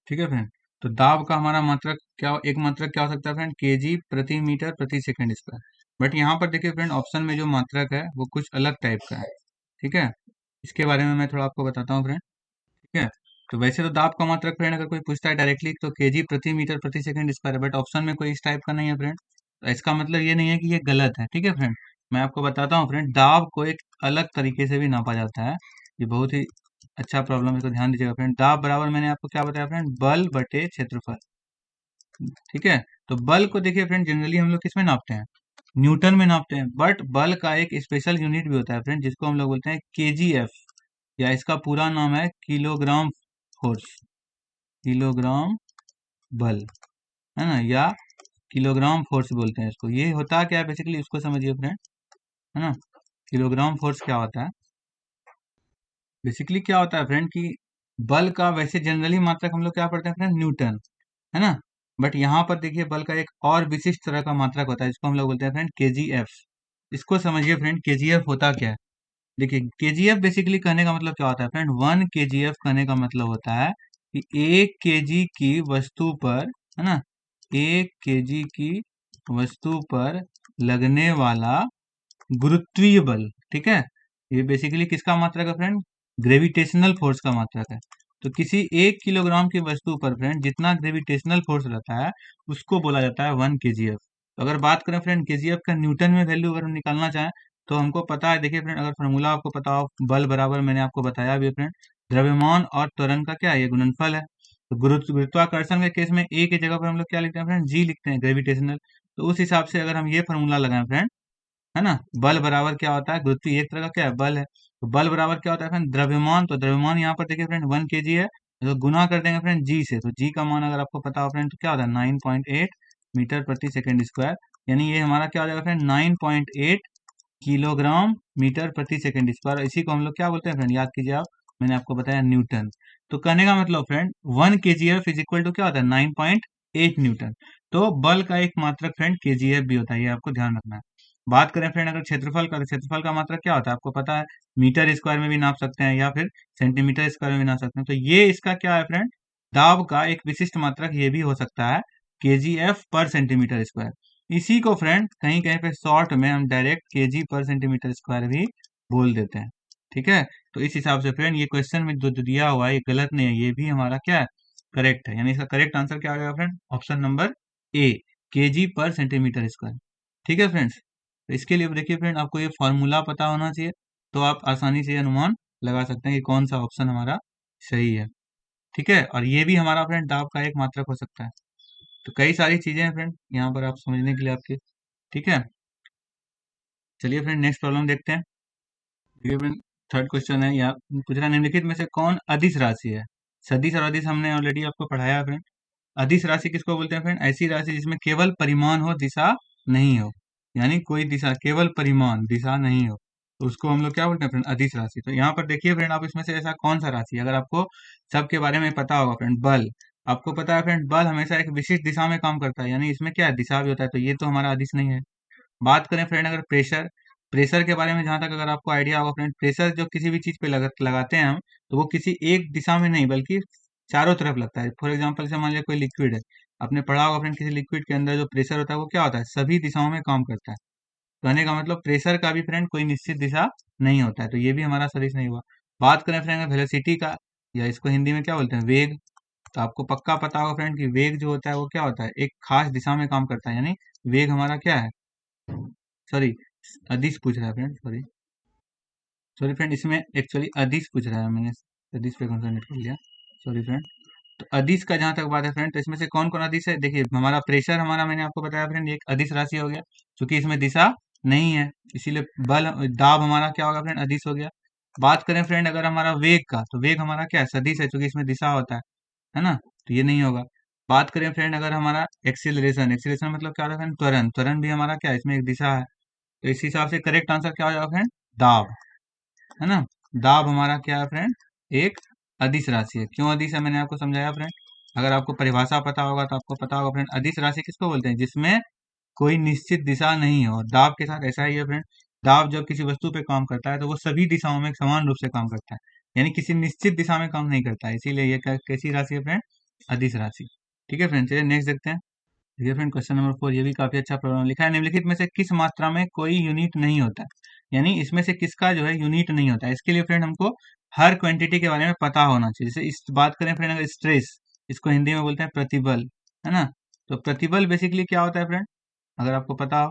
A: ठीक है फ्रेंड, तो दाब का हमारा मात्रक क्या, एक मात्रक क्या हो सकता है फ्रेंड, केजी प्रति मीटर प्रति सेकंड स्क्वायर। बट यहाँ पर देखिए फ्रेंड, ऑप्शन में जो मात्रक है वो कुछ अलग टाइप का है, ठीक है। इसके बारे में मैं थोड़ा आपको बताता हूँ फ्रेंड, ठीक है। तो वैसे तो दाब का मात्रक फ्रेंड अगर कोई पूछता है डायरेक्टली, तो केजी प्रति मीटर प्रति सेकंड स्क्वायर है, बट ऑप्शन में कोई इस टाइप का नहीं है फ्रेंड। तो इसका मतलब ये नहीं है कि ये गलत है, ठीक है फ्रेंड। मैं आपको बताता हूँ फ्रेंड, दाब को एक अलग तरीके से भी नापा जाता है। ये बहुत ही अच्छा प्रॉब्लम है, तो ध्यान दीजिएगा फ्रेंड। दाब बराबर मैंने आपको क्या बताया फ्रेंड, बल बटे क्षेत्रफल, ठीक है। तो बल को देखिए फ्रेंड, जनरली हम लोग किस में नापते हैं, न्यूटन में नापते हैं। बट बल का एक स्पेशल यूनिट भी होता है फ्रेंड, जिसको हम लोग बोलते हैं केजीएफ, या इसका पूरा नाम है किलोग्राम फोर्स, किलोग्राम बल, है ना, या किलोग्राम फोर्स बोलते हैं इसको। ये होता क्या है बेसिकली, उसको समझिए फ्रेंड, है ना। किलोग्राम फोर्स क्या होता है, बेसिकली क्या होता है फ्रेंड कि बल का वैसे जनरली मात्रक हम लोग क्या पढ़ते हैं फ्रेंड, न्यूटन, है ना। बट यहाँ पर देखिए बल का एक और विशिष्ट तरह का मात्रक होता है, जिसको हम लोग बोलते हैं फ्रेंड केजीएफ। इसको समझिए फ्रेंड, केजीएफ होता क्या है। देखिए केजीएफ बेसिकली कहने का मतलब क्या होता है फ्रेंड, 1 केजीएफ कहने का मतलब होता है कि 1 केजी की वस्तु पर, है ना, 1 केजी की वस्तु पर लगने वाला गुरुत्वीय बल, ठीक है। ये बेसिकली किसका मात्रक है फ्रेंड, ग्रेविटेशनल फोर्स का मात्रक है। तो किसी 1 किलोग्राम की वस्तु पर फ्रेंड जितना ग्रेविटेशनल फोर्स रहता है, उसको बोला जाता है 1 केजीएफ। तो अगर बात करें फ्रेंड केजीएफ का न्यूटन में वैल्यू अगर हम निकालना चाहें, तो हमको पता है, देखिए फ्रेंड, अगर फार्मूला आपको पता हो, बल बराबर मैंने आपको बताया भी है फ्रेंड, द्रव्यमान और त्वरण का क्या है, ये गुणनफल है। तो गुरुत्वाकर्षण के केस में ए की जगह पर हम लोग क्या लिखते हैं फ्रेंड, जी लिखते हैं, ग्रेविटेशनल। तो उस हिसाब से अगर हम ये फार्मूला लगाएं फ्रेंड, है ना, बल बराबर क्या होता है, गुरुत्व एक तरह का क्या है, बल है। तो बल बराबर क्या होता है फ्रेंड, द्रव्यमान। तो द्रव्यमान यहाँ पर देखिए फ्रेंड 1 केजी है, तो गुना कर देंगे फ्रेंड जी से, तो जी का मान अगर आपको पता हो फ्रेंड, तो क्या होता है 9.8 मीटर प्रति सेकेंड स्क्वायर। यानी ये हमारा क्या हो जाएगा फ्रेंड, 9.8 किलोग्राम मीटर प्रति सेकेंड स्क्वायर। इसी को हम लोग क्या बोलते हैं फ्रेंड, याद कीजिए आप, मैंने आपको बताया न्यूटन। तो कहने का मतलब friend 1 KGF is equal to क्या होता है, 9.8 न्यूटन। तो बल का एक मात्रक फ्रेंड केजीएफ भी होता है, ये आपको ध्यान रखना है। बात करें फ्रेंड अगर क्षेत्रफल का, तो क्षेत्रफल का मात्रक क्या होता है आपको पता है, मीटर स्क्वायर में भी नाप सकते हैं, या फिर सेंटीमीटर स्क्वायर में भी नाप सकते हैं। तो ये इसका क्या है फ्रेंड, दाब का एक विशिष्ट मात्रक ये भी हो सकता है, केजीएफ पर सेंटीमीटर स्क्वायर। इसी को फ्रेंड कहीं कहीं पे शॉर्ट में हम डायरेक्ट केजी पर सेंटीमीटर स्क्वायर भी बोल देते हैं, ठीक है। तो इस हिसाब से फ्रेंड ये क्वेश्चन में जो जो दिया हुआ है ये गलत नहीं है, ये भी हमारा क्या है, करेक्ट है। यानी इसका करेक्ट आंसर क्या आ जाएगा friend, option number A, KG पर सेंटीमीटर स्क्वायर। ठीक है फ्रेंड्स। तो इसके लिए देखिए फ्रेंड, आपको ये फॉर्मूला पता होना चाहिए, तो आप आसानी से ये अनुमान लगा सकते हैं कि कौन सा ऑप्शन हमारा सही है, ठीक है। और ये भी हमारा फ्रेंड दाब का एक मात्रक हो सकता है। तो कई सारी चीजें हैं फ्रेंड यहाँ पर आप समझने के लिए आपके, ठीक है। चलिए फ्रेंड नेक्स्ट प्रॉब्लम देखते हैं। देखिए फ्रेंड, थर्ड क्वेश्चन है, यहाँ पूछ रहा है, निम्नलिखित में से कौन अदिश राशि है। सदिश और अदिश हमने ऑलरेडी आपको पढ़ाया है फ्रेंड। अदिश राशि किसको बोलते हैं फ्रेंड, ऐसी राशि जिसमें केवल परिमाण हो, दिशा नहीं हो। यानी कोई दिशा, केवल परिमाण, दिशा नहीं हो, तो उसको हम लोग क्या बोलते हैं फ्रेंड, अदिश राशि। तो यहाँ पर देखिए फ्रेंड, आप इसमें से ऐसा कौन सा राशि है, अगर आपको सबके बारे में पता होगा फ्रेंड, बल, आपको पता है फ्रेंड बल हमेशा एक विशिष्ट दिशा में काम करता है, यानी इसमें क्या है, दिशा भी होता है, तो ये तो हमारा अदिश नहीं है। बात करें फ्रेंड अगर प्रेशर, प्रेशर के बारे में जहां तक अगर आपको आइडिया होगा फ्रेंड, प्रेशर जो किसी भी चीज पे लगाते हैं हम, तो वो किसी एक दिशा में नहीं बल्कि चारों तरफ लगता है। फॉर एग्जांपल से मान लिया कोई लिक्विड है, आपने पढ़ा होगा फ्रेंड, किसी लिक्विड के अंदर जो प्रेशर होता है वो क्या होता है, सभी दिशाओं में काम करता है। कहने का मतलब प्रेशर का भी फ्रेंड कोई निश्चित दिशा नहीं होता है, तो ये भी हमारा सदिश नहीं हुआ। बात करें फ्रेंड वेलोसिटी का, या इसको हिंदी में क्या बोलते हैं, वेग, तो आपको पक्का पता होगा फ्रेंड कि वेग जो होता है वो क्या होता है, एक खास दिशा में काम करता है, यानी वेग हमारा क्या है, सॉरी अदिश पूछ रहा है फ्रेंड, सॉरी सॉरी फ्रेंड, इसमें एक्चुअली अदिश पूछ रहा है, मैंने अदिश पे कंसंट्रेट कर लिया, सॉरी फ्रेंड। तो अदिश का जहां तक बात है फ्रेंड, तो इसमें से कौन कौन अदिश है, देखिए हमारा प्रेशर, हमारा मैंने आपको बताया फ्रेंड एक अदिश राशि हो गया, क्योंकि इसमें दिशा नहीं है, इसीलिए बल, दाब हमारा क्या होगा फ्रेंड, अदिश हो गया। बात करें फ्रेंड अगर हमारा वेग का, तो वेग हमारा क्या है, सदिश है, क्योंकि इसमें दिशा होता है ना, तो ये नहीं होगा। बात करें फ्रेंड अगर हमारा एक्सीलरेशन, एक्सीलरेशन मतलब क्या होता है फ्रेंड, त्वरण, त्वरण भी हमारा क्या है, इसमें एक दिशा है, तो इस हिसाब से करेक्ट आंसर क्या हो जाएगा फ्रेंड, दाब, है ना। दाब हमारा क्या है फ्रेंड, एक अदिश राशि है। क्यों अदिश है, मैंने आपको समझाया फ्रेंड। अगर आपको परिभाषा पता होगा तो आपको पता होगा फ्रेंड, अदिश राशि किसको बोलते हैं, जिसमें कोई निश्चित दिशा नहीं हो। दाब के साथ ऐसा ही है फ्रेंड, दाब जब किसी वस्तु पे काम करता है तो वो सभी दिशाओं में समान रूप से काम करता है, यानी किसी निश्चित दिशा में काम नहीं करता है, इसीलिए ये कैसी राशि है फ्रेंड, अदिश राशि। ठीक है फ्रेंड, चलिए नेक्स्ट देखते हैं। देखिए फ्रेंड क्वेश्चन नंबर 4, ये भी काफी अच्छा प्रॉब्लम लिखा है, निम्नलिखित में से किस मात्रा में कोई यूनिट नहीं होता है, यानी इसमें से किसका जो है यूनिट नहीं होता है। इसके लिए फ्रेंड हमको हर क्वांटिटी के बारे में पता होना चाहिए। जैसे इस बात करें फ्रेंड अगर स्ट्रेस, इसको हिंदी में बोलते हैं प्रतिबल, है ना। तो प्रतिबल बेसिकली क्या होता है फ्रेंड, अगर आपको पता हो,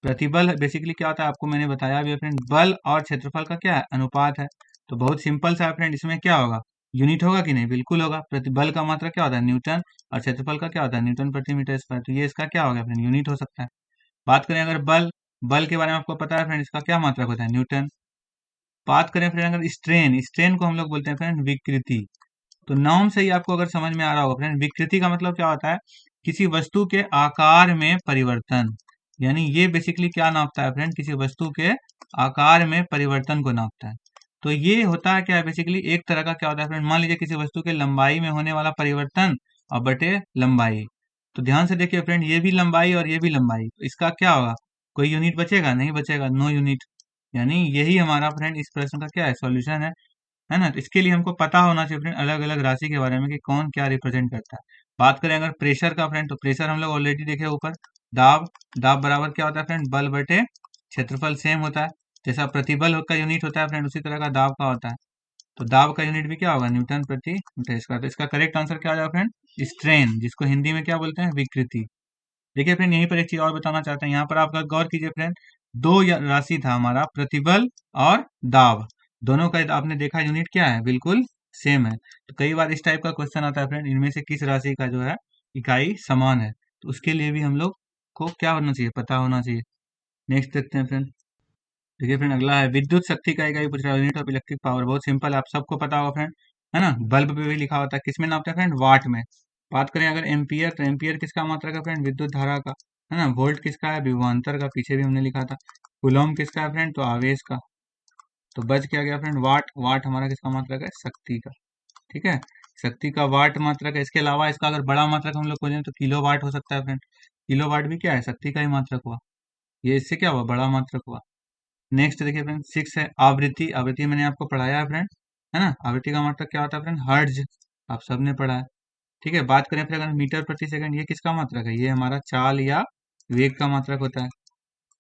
A: प्रतिबल बेसिकली क्या होता है, आपको मैंने बताया भी है फ्रेंड, बल और क्षेत्रफल का क्या है, अनुपात है। तो बहुत सिंपल सा है फ्रेंड, इसमें क्या होगा, यूनिट होगा कि नहीं, बिल्कुल होगा। प्रतिबल का मात्रक क्या होता है, न्यूटन, और क्षेत्रफल का क्या होता है, न्यूटन प्रति मीटर स्क्वायर, तो ये इसका क्या होगा फ्रेंड, यूनिट हो सकता है। बात करें अगर बल, बल के बारे में आपको पता है फ्रेंड, इसका क्या मात्रक होता है, न्यूटन। बात करें फ्रेंड अगर स्ट्रेन, स्ट्रेन को हम लोग बोलते हैं फ्रेंड विकृति। तो नाम से ही आपको अगर समझ में आ रहा होगा फ्रेंड, विकृति का मतलब क्या होता है, किसी वस्तु के आकार में परिवर्तन। यानी ये बेसिकली क्या नापता है फ्रेंड, किसी वस्तु के आकार में परिवर्तन को नापता है। तो ये होता है क्या है, बेसिकली एक तरह का क्या होता है फ्रेंड, मान लीजिए किसी वस्तु के लंबाई में होने वाला परिवर्तन और बटे लंबाई। तो ध्यान से देखिए फ्रेंड, ये भी लंबाई और ये भी लंबाई, तो इसका क्या होगा, कोई यूनिट बचेगा, नहीं बचेगा, नो यूनिट। यानी यही हमारा फ्रेंड इस प्रश्न का क्या है, सॉल्यूशन है ना। तो इसके लिए हमको पता होना चाहिए फ्रेंड अलग अलग राशि के बारे में कि कौन क्या रिप्रेजेंट करता है। बात करें अगर प्रेशर का फ्रेंड, तो प्रेशर हम लोग ऑलरेडी देखे ऊपर, दाब, दाब बराबर क्या होता है फ्रेंड, बल बटे क्षेत्रफल, सेम होता है। जैसा प्रतिबल का यूनिट होता है फ्रेंड, उसी तरह का दाब का होता है। तो दाब का यूनिट भी क्या होगा, न्यूटन प्रति मीटर स्क्वायर। तो इसका करेक्ट आंसर क्या हो जाएगा फ्रेंड, स्ट्रेन, जिसको हिंदी में क्या बोलते हैं, विकृति। देखिए फ्रेंड यहीं पर एक चीज और बताना चाहते हैं, यहाँ पर आपका गौर कीजिए फ्रेंड, दो राशि था हमारा, प्रतिबल और दाब, दोनों का आपने देखा यूनिट क्या है, बिल्कुल सेम है। तो कई बार इस टाइप का क्वेश्चन आता है फ्रेंड, इनमें से किस राशि का जो है इकाई समान है, तो उसके लिए भी हम लोग को क्या होना चाहिए, पता होना चाहिए। नेक्स्ट देखते हैं फ्रेंड। देखिए फ्रेंड अगला है विद्युत शक्ति का इकाई पूछ रहा है, यूनिट ऑफ इलेक्ट्रिक पावर। बहुत सिंपल है, आप सबको पता होगा फ्रेंड, है ना। बल्ब पे भी लिखा होता है, किसमें नापते हैं फ्रेंड, वाट में। बात करें अगर एम्पियर, तो एम्पियर किसका मात्रक है फ्रेंड, विद्युत धारा का, है ना। वोल्ट किसका है, विभवांतर का, पीछे भी हमने लिखा था। कूलॉम किसका है फ्रेंड, तो आवेश का। तो बच क्या गया फ्रेंड, वाट, वाट हमारा किसका मात्रक है, शक्ति का। ठीक है, शक्ति का वाट मात्रक है। इसके अलावा इसका अगर बड़ा मात्रक हम लोग खोजें तो किलो वाट हो सकता है फ्रेंड। किलो वाट भी क्या है, शक्ति का ही मात्रक हुआ। ये इससे क्या हुआ, बड़ा मात्रक हुआ। नेक्स्ट देखिए फ्रेंड 6 है आवृत्ति। आवृत्ति मैंने आपको पढ़ाया है फ्रेंड, है ना। आवृत्ति का मात्रक क्या होता है फ्रेंड, हर्ट्ज, आप सबने पढ़ा है। ठीक है, बात करें फिर अगर मीटर प्रति सेकंड, ये किसका मात्रक है, ये हमारा चाल या वेग का मात्रक होता है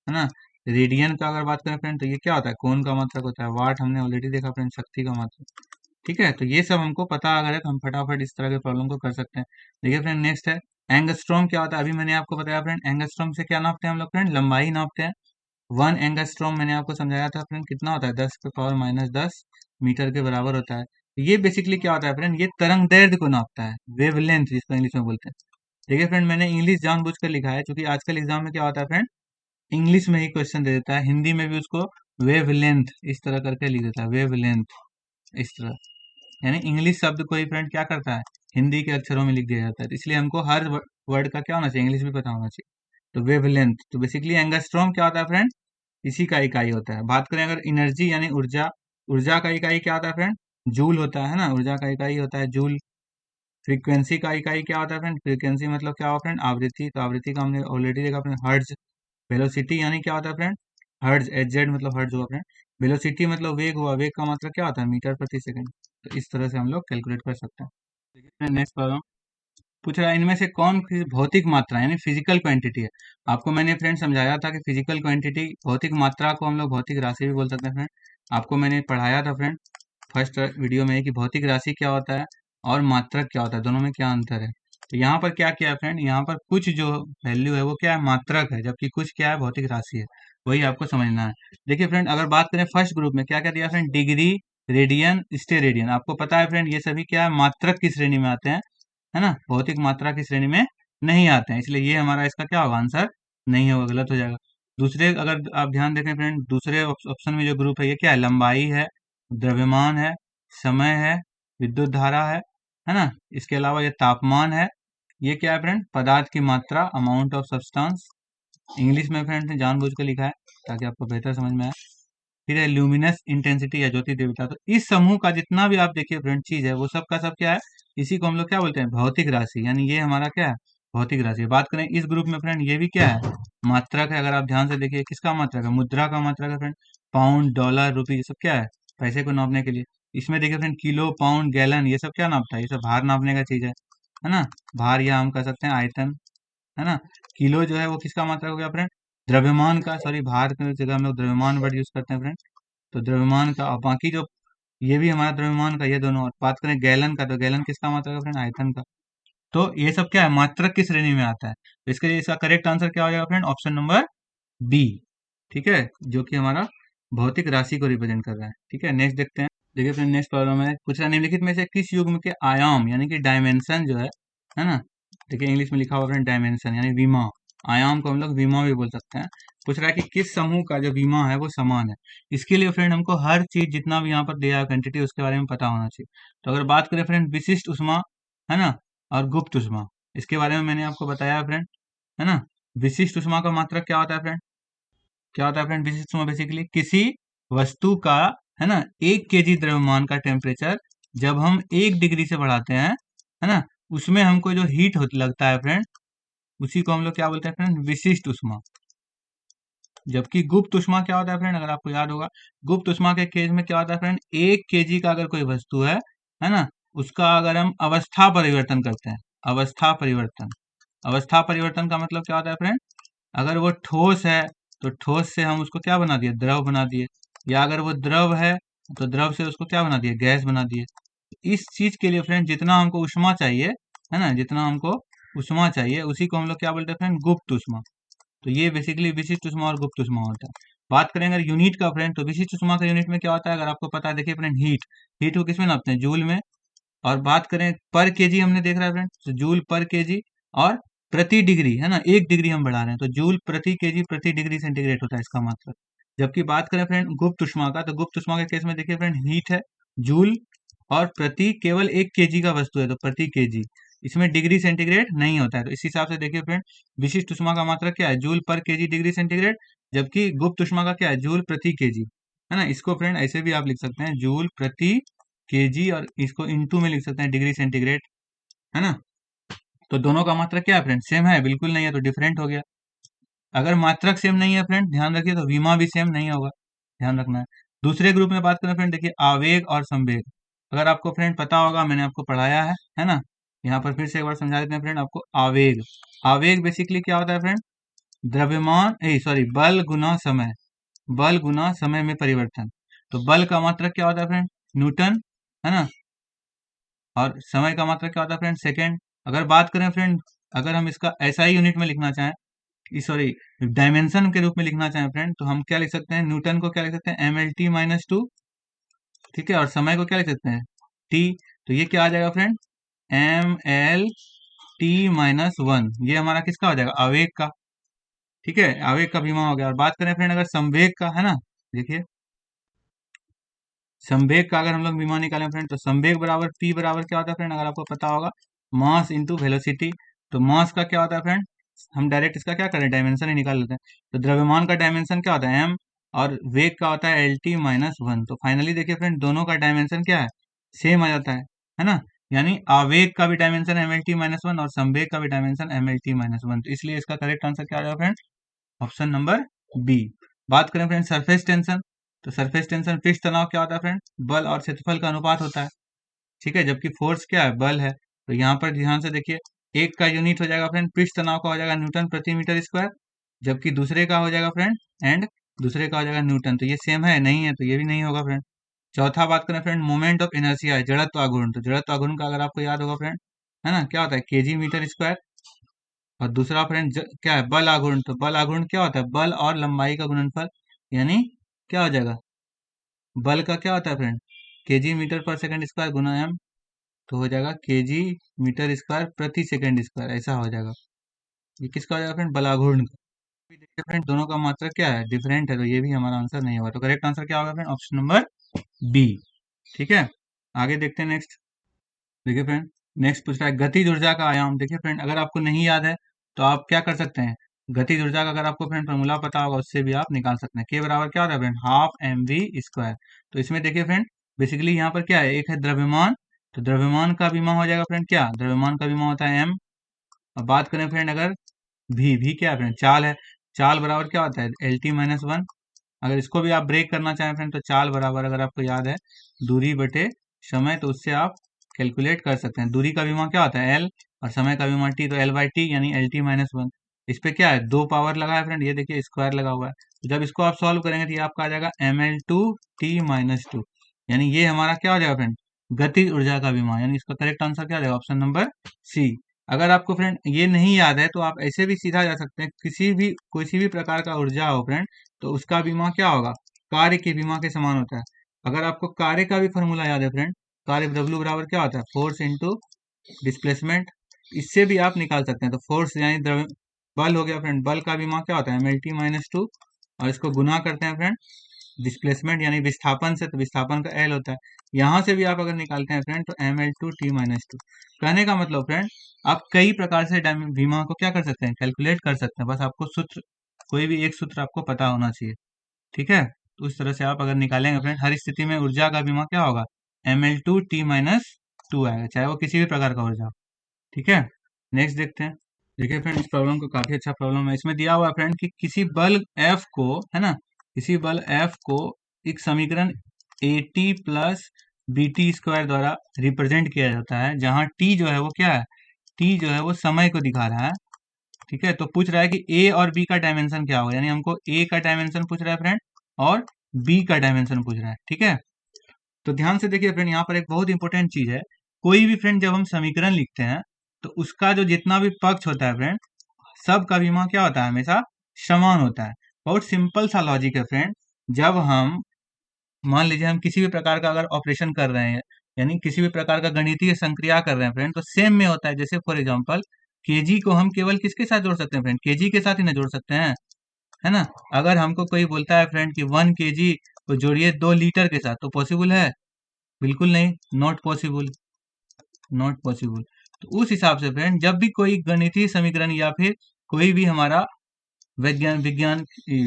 A: ना। रेडियन का अगर बात करें फ्रेंड, तो ये क्या होता है, कोण का मात्रक होता है। वाट हमने ऑलरेडी देखा फ्रेंड, शक्ति का मात्रक। ठीक है, तो ये सब हमको पता अगर है तो हम फटाफट इस तरह के प्रॉब्लम को कर सकते हैं। देखिए फ्रेंड नेक्स्ट है एंगस्ट्रॉम। क्या होता है, अभी मैंने आपको बताया फ्रेंड, एंगस्ट्रॉम से क्या नापते हैं हम लोग फ्रेंड, लंबाई नापते हैं। 1 एंगस्ट्रॉम मैंने आपको समझाया था फ्रेंड, कितना होता है, 10⁻⁻10 मीटर के बराबर होता है। ये बेसिकली क्या होता है फ्रेंड, ये तरंग दैर्ध्य को नापता है, वेवलेंथ जिसको इंग्लिश में बोलते हैं। देखिए फ्रेंड मैंने इंग्लिश जानबूझकर लिखा है, क्योंकि आजकल एग्जाम में क्या होता है फ्रेंड, इंग्लिश में ही क्वेश्चन दे देता है, हिंदी में भी उसको वेवलेंथ इस तरह करके लिख देता है, वेवलेंथ इस तरह। यानी इंग्लिश शब्द को ही फ्रेंड क्या करता है, हिंदी के अक्षरों में लिख दिया जाता है। तो इसलिए हमको हर वर्ड का क्या होना चाहिए, इंग्लिश भी पता होना चाहिए। तो वेवलेंथ, तो बेसिकली एंगस्ट्रॉम क्या होता है फ्रेंड, इसी का इकाई होता है। बात करें अगर एनर्जी यानी ऊर्जा, ऊर्जा का इकाई क्या होता है फ्रेंड, जूल होता है ना, ऊर्जा का इकाई होता है जूल। फ्रीक्वेंसी का इकाई क्या होता है फ्रेंड, फ्रीक्वेंसी मतलब क्या होगा फ्रेंड, आवृत्ति। तो आवृत्ति का हमने ऑलरेडी देखा फ्रेंड, हर्ट्ज। वेलोसिटी यानी क्या होता है फ्रेंड, हर्ट्ज, एच जेड मतलब हर्ट्ज हुआ फ्रेंड। वेलोसिटी मतलब वेग हुआ, वेग का मतलब क्या होता है, मीटर प्रति सेकंड। तो इस तरह से हम लोग कैलकुलेट कर सकते हैं। देखिए नेक्स्ट प्रॉब्लम पूछ रहा है, इनमें से कौन सी भौतिक मात्रा यानी फिजिकल क्वांटिटी है। आपको मैंने फ्रेंड समझाया था कि फिजिकल क्वांटिटी, भौतिक मात्रा को हम लोग भौतिक राशि भी बोल सकते हैं फ्रेंड। आपको मैंने पढ़ाया था फ्रेंड फर्स्ट वीडियो में कि भौतिक राशि क्या होता है और मात्रक क्या होता है, दोनों में क्या अंतर है। तो यहाँ पर क्या किया है फ्रेंड, यहाँ पर कुछ जो वैल्यू है वो क्या है, मात्रक है, जबकि कुछ क्या है, भौतिक राशि है। वही आपको समझना है। देखिए फ्रेंड अगर बात करें फर्स्ट ग्रुप में, क्या क्या दिया फ्रेंड, डिग्री, रेडियन, स्टेरेडियन। आपको पता है फ्रेंड ये सभी क्या है, मात्रक की श्रेणी में आते हैं, है ना, भौतिक मात्रा की श्रेणी में नहीं आते हैं। इसलिए ये हमारा इसका क्या होगा, आंसर नहीं होगा, गलत हो जाएगा। दूसरे अगर आप ध्यान देखें फ्रेंड, दूसरे ऑप्शन में जो ग्रुप है ये क्या है, लंबाई है, द्रव्यमान है, समय है, विद्युत धारा है ना। इसके अलावा ये तापमान है। ये क्या है फ्रेंड, पदार्थ की मात्रा, अमाउंट ऑफ सब्सटेंस। इंग्लिश में फ्रेंड ने जानबूझ कर लिखा है ताकि आपको बेहतर समझ में आए। फिर है ल्यूमिनस इंटेंसिटी या ज्योति तीव्रता। तो इस समूह का जितना भी आप देखिए फ्रेंड चीज है, वो सब का सब क्या है, इसी को हम लोग क्या बोलते हैं, भौतिक राशि। यानी ये हमारा क्या है, भौतिक राशि। बात करें इस ग्रुप में फ्रेंड, ये भी क्या है, मात्रक है। अगर आप ध्यान से देखिए किसका मात्रक है, मुद्रा का मात्रक है फ्रेंड। पाउंड, डॉलर, रुपी, ये सब क्या है, पैसे को नापने के लिए। इसमें देखिए फ्रेंड किलो, पाउंड, गैलन, ये सब क्या नापता है, ये सब भार नापने का चीज है ना। भार या हम कह सकते हैं आयतन, है ना। किलो जो है वो किसका मात्रक हो गया फ्रेंड, द्रव्यमान का, सॉरी भार की जगह हम लोग द्रव्यमान वर्ड यूज करते हैं फ्रेंड। तो द्रव्यमान का, और बाकी जो ये भी हमारा द्रव्यमान का, ये दोनों। और बात करें गैलन का, तो गैलन किसका मात्रक है फ्रेंड, आयतन का। तो ये सब क्या है, मात्रक की श्रेणी में आता है। तो इसके लिए इसका करेक्ट आंसर क्या हो जाएगा फ्रेंड, ऑप्शन नंबर बी। ठीक है, जो कि हमारा भौतिक राशि को रिप्रेजेंट कर रहा है। ठीक है, नेक्स्ट देखते हैं। देखिए फ्रेंड नेक्स्ट प्रॉब्लम है, पूछ रहा निम्नलिखित में से किस युग्म के आयाम यानी कि डायमेंशन जो है ना। देखिए इंग्लिश में लिखा हुआ फ्रेंड डायमेंशन यानी विमा, आयाम को हम लोग विमा भी बोल सकते हैं। पूछ रहा है कि किस समूह का जो विमा है वो समान है। इसके लिए फ्रेंड हमको हर चीज जितना भी यहाँ पर दिया है क्वांटिटी उसके बारे में पता होना चाहिए। तो अगर बात करें फ्रेंड विशिष्ट उष्मा है ना और गुप्त उष्मा, इसके बारे में मैंने आपको बताया फ्रेंड है ना। विशिष्ट उष्मा का मात्रक क्या होता है फ्रेंड, क्या होता है फ्रेंड विशिष्ट उष्मा बेसिकली किसी वस्तु का है ना 1 kg द्रव्यमान का टेम्परेचर जब हम 1 डिग्री से बढ़ाते हैं है ना, उसमें हमको जो हीट लगता है फ्रेंड उसी को हम लोग क्या बोलते हैं फ्रेंड विशिष्ट उष्मा। जबकि गुप्त उष्मा क्या होता है फ्रेंड, अगर आपको याद होगा गुप्त उष्मा के केस में क्या होता है फ्रेंड 1 kg का अगर कोई वस्तु है ना, उसका अगर हम अवस्था परिवर्तन करते हैं, अवस्था परिवर्तन, अवस्था परिवर्तन का मतलब क्या होता है फ्रेंड, अगर वो ठोस है तो ठोस से हम उसको क्या बना दिए द्रव बना दिए, या अगर वो द्रव है तो द्रव से उसको क्या बना दिए गैस बना दिए। इस चीज के लिए फ्रेंड जितना हमको उष्मा चाहिए है ना, जितना हमको उष्मा चाहिए उसी को हम लोग क्या बोलते हैं फ्रेंड गुप्त उष्मा। तो ये बेसिकली विशिष्ट उष्मा और गुप्त उष्मा होता है। बात करें अगर यूनिट का फ्रेंड, तो विशिष्ट उष्मा का यूनिट में क्या होता है अगर आपको पता है, देखिए फ्रेंड हीट, हीट को किसमें नापते हैं जूल में। और बात करें पर केजी हमने देख रहा है फ्रेंड तो जूल पर केजी, और प्रति डिग्री है ना 1 डिग्री हम बढ़ा रहे हैं तो जूल प्रति केजी प्रति डिग्री सेंटीग्रेड होता है इसका मात्रक। जबकि बात करें फ्रेंड गुप्त उष्मा का, तो गुप्त उष्मा के केस में देखिए फ्रेंड हीट है जूल, और प्रति केवल 1 kg का वस्तु है तो प्रति केजी, इसमें डिग्री सेंटीग्रेड नहीं होता है। तो इस हिसाब से देखिए फ्रेंड विशिष्ट उष्मा का मात्रक क्या है जूल पर केजी डिग्री सेंटीग्रेड, जबकि गुप्त उष्मा का क्या है जूल प्रति केजी है ना। इसको फ्रेंड ऐसे भी आप लिख सकते हैं जूल प्रति केजी, और इसको इनटू में लिख सकते हैं डिग्री सेंटीग्रेड है ना। तो दोनों का मात्रक क्या है फ्रेंड सेम है, बिल्कुल नहीं है तो डिफरेंट हो गया। अगर मात्रक सेम नहीं है फ्रेंड ध्यान रखिए तो विमा भी सेम नहीं होगा, ध्यान रखना है। दूसरे ग्रुप में बात करें फ्रेंड, देखिए आवेग और संवेग। अगर आपको फ्रेंड पता होगा मैंने आपको पढ़ाया है ना, यहाँ पर फिर से एक बार समझा देते हैं फ्रेंड आपको। आवेग, आवेग बेसिकली क्या होता है फ्रेंड, द्रव्यमान सॉरी बल गुना समय, बल गुना समय में परिवर्तन। तो बल का मात्रक क्या होता है फ्रेंड न्यूटन है ना, और समय का मात्रक क्या होता है फ्रेंड सेकेंड। अगर बात करें फ्रेंड, अगर हम इसका एसआई यूनिट में लिखना चाहें, सॉरी डायमेंशन के रूप में लिखना चाहें फ्रेंड, तो हम क्या लिख सकते हैं न्यूटन को क्या लिख सकते हैं MLT-2, ठीक है, और समय को क्या लिख सकते हैं टी। तो ये क्या आ जाएगा फ्रेंड MLT-1, ये हमारा किसका हो जाएगा आवेग का, ठीक है, आवेग का बीमा हो गया। और बात करें फ्रेंड अगर संवेग का है ना, देखिए संवेग का अगर हम लोग बीमा निकालें फ्रेंड, तो संवेग बराबर पी बराबर क्या होता है फ्रेंड, अगर आपको पता होगा मास इंटू वेलोसिटी। तो मास का क्या होता है फ्रेंड, हम डायरेक्ट इसका क्या करें डायमेंशन ही निकाल लेते हैं। तो द्रव्यमान का डायमेंशन क्या होता है m, और वेग का होता है LT-1। तो फाइनली देखिए फ्रेंड दोनों का डायमेंशन क्या है सेम आ जाता है ना। यानी आवेग का भी डायमेंशन MLT-1 और संवेग का भी डायमेंशन MLT-1, तो इसलिए इसका करेक्ट आंसर क्या आ जाएगा फ्रेंड ऑप्शन नंबर बी। बात करें फ्रेंड सरफेस टेंशन, तो सरफेस टेंशन पृष्ठ तनाव क्या होता है फ्रेंड बल और क्षेत्रफल का अनुपात होता है, ठीक है, जबकि फोर्स क्या है बल है। तो यहाँ पर ध्यान से देखिए एक का यूनिट हो जाएगा फ्रेंड पृष्ठ तनाव का हो जाएगा न्यूटन प्रति मीटर स्क्वायर, जबकि दूसरे का हो जाएगा फ्रेंड एंड दूसरे का हो जाएगा न्यूटन। तो ये सेम है नहीं है तो ये भी नहीं होगा फ्रेंड। चौथा बात करें फ्रेंड मोमेंट ऑफ इनर्शिया है जड़त्व आघूर्ण, तो जड़त्व आघूर्ण का अगर आपको याद होगा फ्रेंड है ना क्या होता है केजी मीटर स्क्वायर। और दूसरा फ्रेंड क्या है बल आघूर्ण, तो बल आघूर्ण क्या होता है बल और लंबाई का गुणनफल, यानी क्या हो जाएगा बल का क्या होता है फ्रेंड केजी मीटर पर सेकंड स्क्वायर गुना एम, तो हो जाएगा केजी मीटर स्क्वायर प्रति सेकंड स्क्वायर, ऐसा हो जाएगा। ये किसका हो जाएगा फ्रेंड बलाघूर्ण का। अभी देखिए फ्रेंड दोनों का मात्रा क्या है डिफरेंट है, तो ये भी हमारा आंसर नहीं होगा। तो करेक्ट आंसर क्या होगा फ्रेंड ऑप्शन नंबर बी, ठीक है। आगे देखते हैं नेक्स्ट। देखिए फ्रेंड नेक्स्ट पूछ रहा है गतिज ऊर्जा का आयाम। देखिए फ्रेंड अगर आपको नहीं याद है तो आप क्या कर सकते हैं गतिज ऊर्जा का अगर आपको फ्रेंड फॉर्मूला पता होगा उससे भी आप निकाल सकते हैं। के बराबर क्या होता है फ्रेंड हाफ mv स्क्वायर। तो इसमें देखिए फ्रेंड बेसिकली यहाँ पर क्या है एक है द्रव्यमान, तो द्रव्यमान का बीमा हो जाएगा फ्रेंड क्या द्रव्यमान का बीमा होता है m। अब बात करें फ्रेंड अगर भी क्या है फ्रेंड चाल है, चाल बराबर क्या होता है LT-1। अगर इसको भी आप ब्रेक करना चाहें फ्रेंड तो चाल बराबर अगर आपको याद है दूरी बटे समय, तो उससे आप कैलकुलेट कर सकते हैं। दूरी का बीमा क्या होता है L और समय का बीमा T, तो L/T यानी LT-1। इस पे क्या है दो पावर लगा है फ्रेंड, ये देखिए स्क्वायर लगा हुआ है। तो जब इसको आप सॉल्व करेंगे तो ये आपका आ जाएगा ML/T-2, यानी ये हमारा क्या हो जाएगा फ्रेंड गतिज ऊर्जा का बीमा, यानी इसका करेक्ट आंसर क्या आ जाएगा ऑप्शन नंबर सी। अगर आपको फ्रेंड ये नहीं याद है तो आप ऐसे भी सीधा जा सकते हैं किसी भी प्रकार का ऊर्जा हो फ्रेंड तो उसका बीमा क्या होगा कार्य के बीमा के समान होता है। अगर आपको कार्य का भी फॉर्मूला याद है फ्रेंड, कार्य W बराबर क्या होता है, फोर्स इंटू डिस्प्लेसमेंट। इससे भी आप निकाल सकते हैं। तो फोर्स यानी बल हो गया फ्रेंड, बल का भी मान क्या होता है mlt-2, और इसको गुना करते हैं फ्रेंड डिस्प्लेसमेंट यानी विस्थापन से, तो विस्थापन का L होता है। यहाँ से भी आप अगर निकालते हैं फ्रेंड तो ml2t-2। कहने का मतलब फ्रेंड, आप कई प्रकार से विमा को क्या कर सकते हैं, कैलकुलेट कर सकते हैं। बस आपको सूत्र, कोई भी एक सूत्र आपको पता होना चाहिए। ठीक है, तो उस तरह से आप अगर निकालेंगे फ्रेंड, हर स्थिति में ऊर्जा का विमा क्या होगा, ml2t-2 आएगा, चाहे वो किसी भी प्रकार का ऊर्जा हो। ठीक है, नेक्स्ट देखते हैं। देखिए फ्रेंड, इस प्रॉब्लम को काफी अच्छा प्रॉब्लम है। इसमें दिया हुआ है फ्रेंड कि किसी बल F को, है ना, किसी बल F को एक समीकरण AT प्लस BT स्क्वायर द्वारा रिप्रेजेंट किया जाता है, जहां T जो है वो क्या है, T जो है वो समय को दिखा रहा है। ठीक है, तो पूछ रहा है कि A और B का डायमेंशन क्या होगा, यानी हमको A का डायमेंशन पूछ रहा है फ्रेंड, और B का डायमेंशन पूछ रहा है। ठीक है, तो ध्यान से देखिए फ्रेंड, यहाँ पर एक बहुत इंपॉर्टेंट चीज है। कोई भी फ्रेंड जब हम समीकरण लिखते हैं, तो उसका जो जितना भी पक्ष होता है फ्रेंड, सब का विमा क्या होता है, हमेशा समान होता है। बहुत सिंपल सा लॉजिक है फ्रेंड। जब हम, मान लीजिए हम किसी भी प्रकार का अगर ऑपरेशन कर रहे हैं, यानी किसी भी प्रकार का गणितीय संक्रिया कर रहे हैं फ्रेंड, तो सेम में होता है। जैसे फॉर एग्जांपल, केजी को हम केवल किसके साथ जोड़ सकते हैं फ्रेंड, केजी के साथ ही ना जोड़ सकते हैं, है ना। अगर हमको कोई बोलता है फ्रेंड कि 1 kg को जोड़िए 2 लीटर के साथ, तो पॉसिबल है, बिल्कुल नहीं, नॉट पॉसिबल, नॉट पॉसिबल। तो उस हिसाब से फ्रेंड, जब भी कोई गणितीय समीकरण या फिर कोई भी हमारा विज्ञान विज्ञान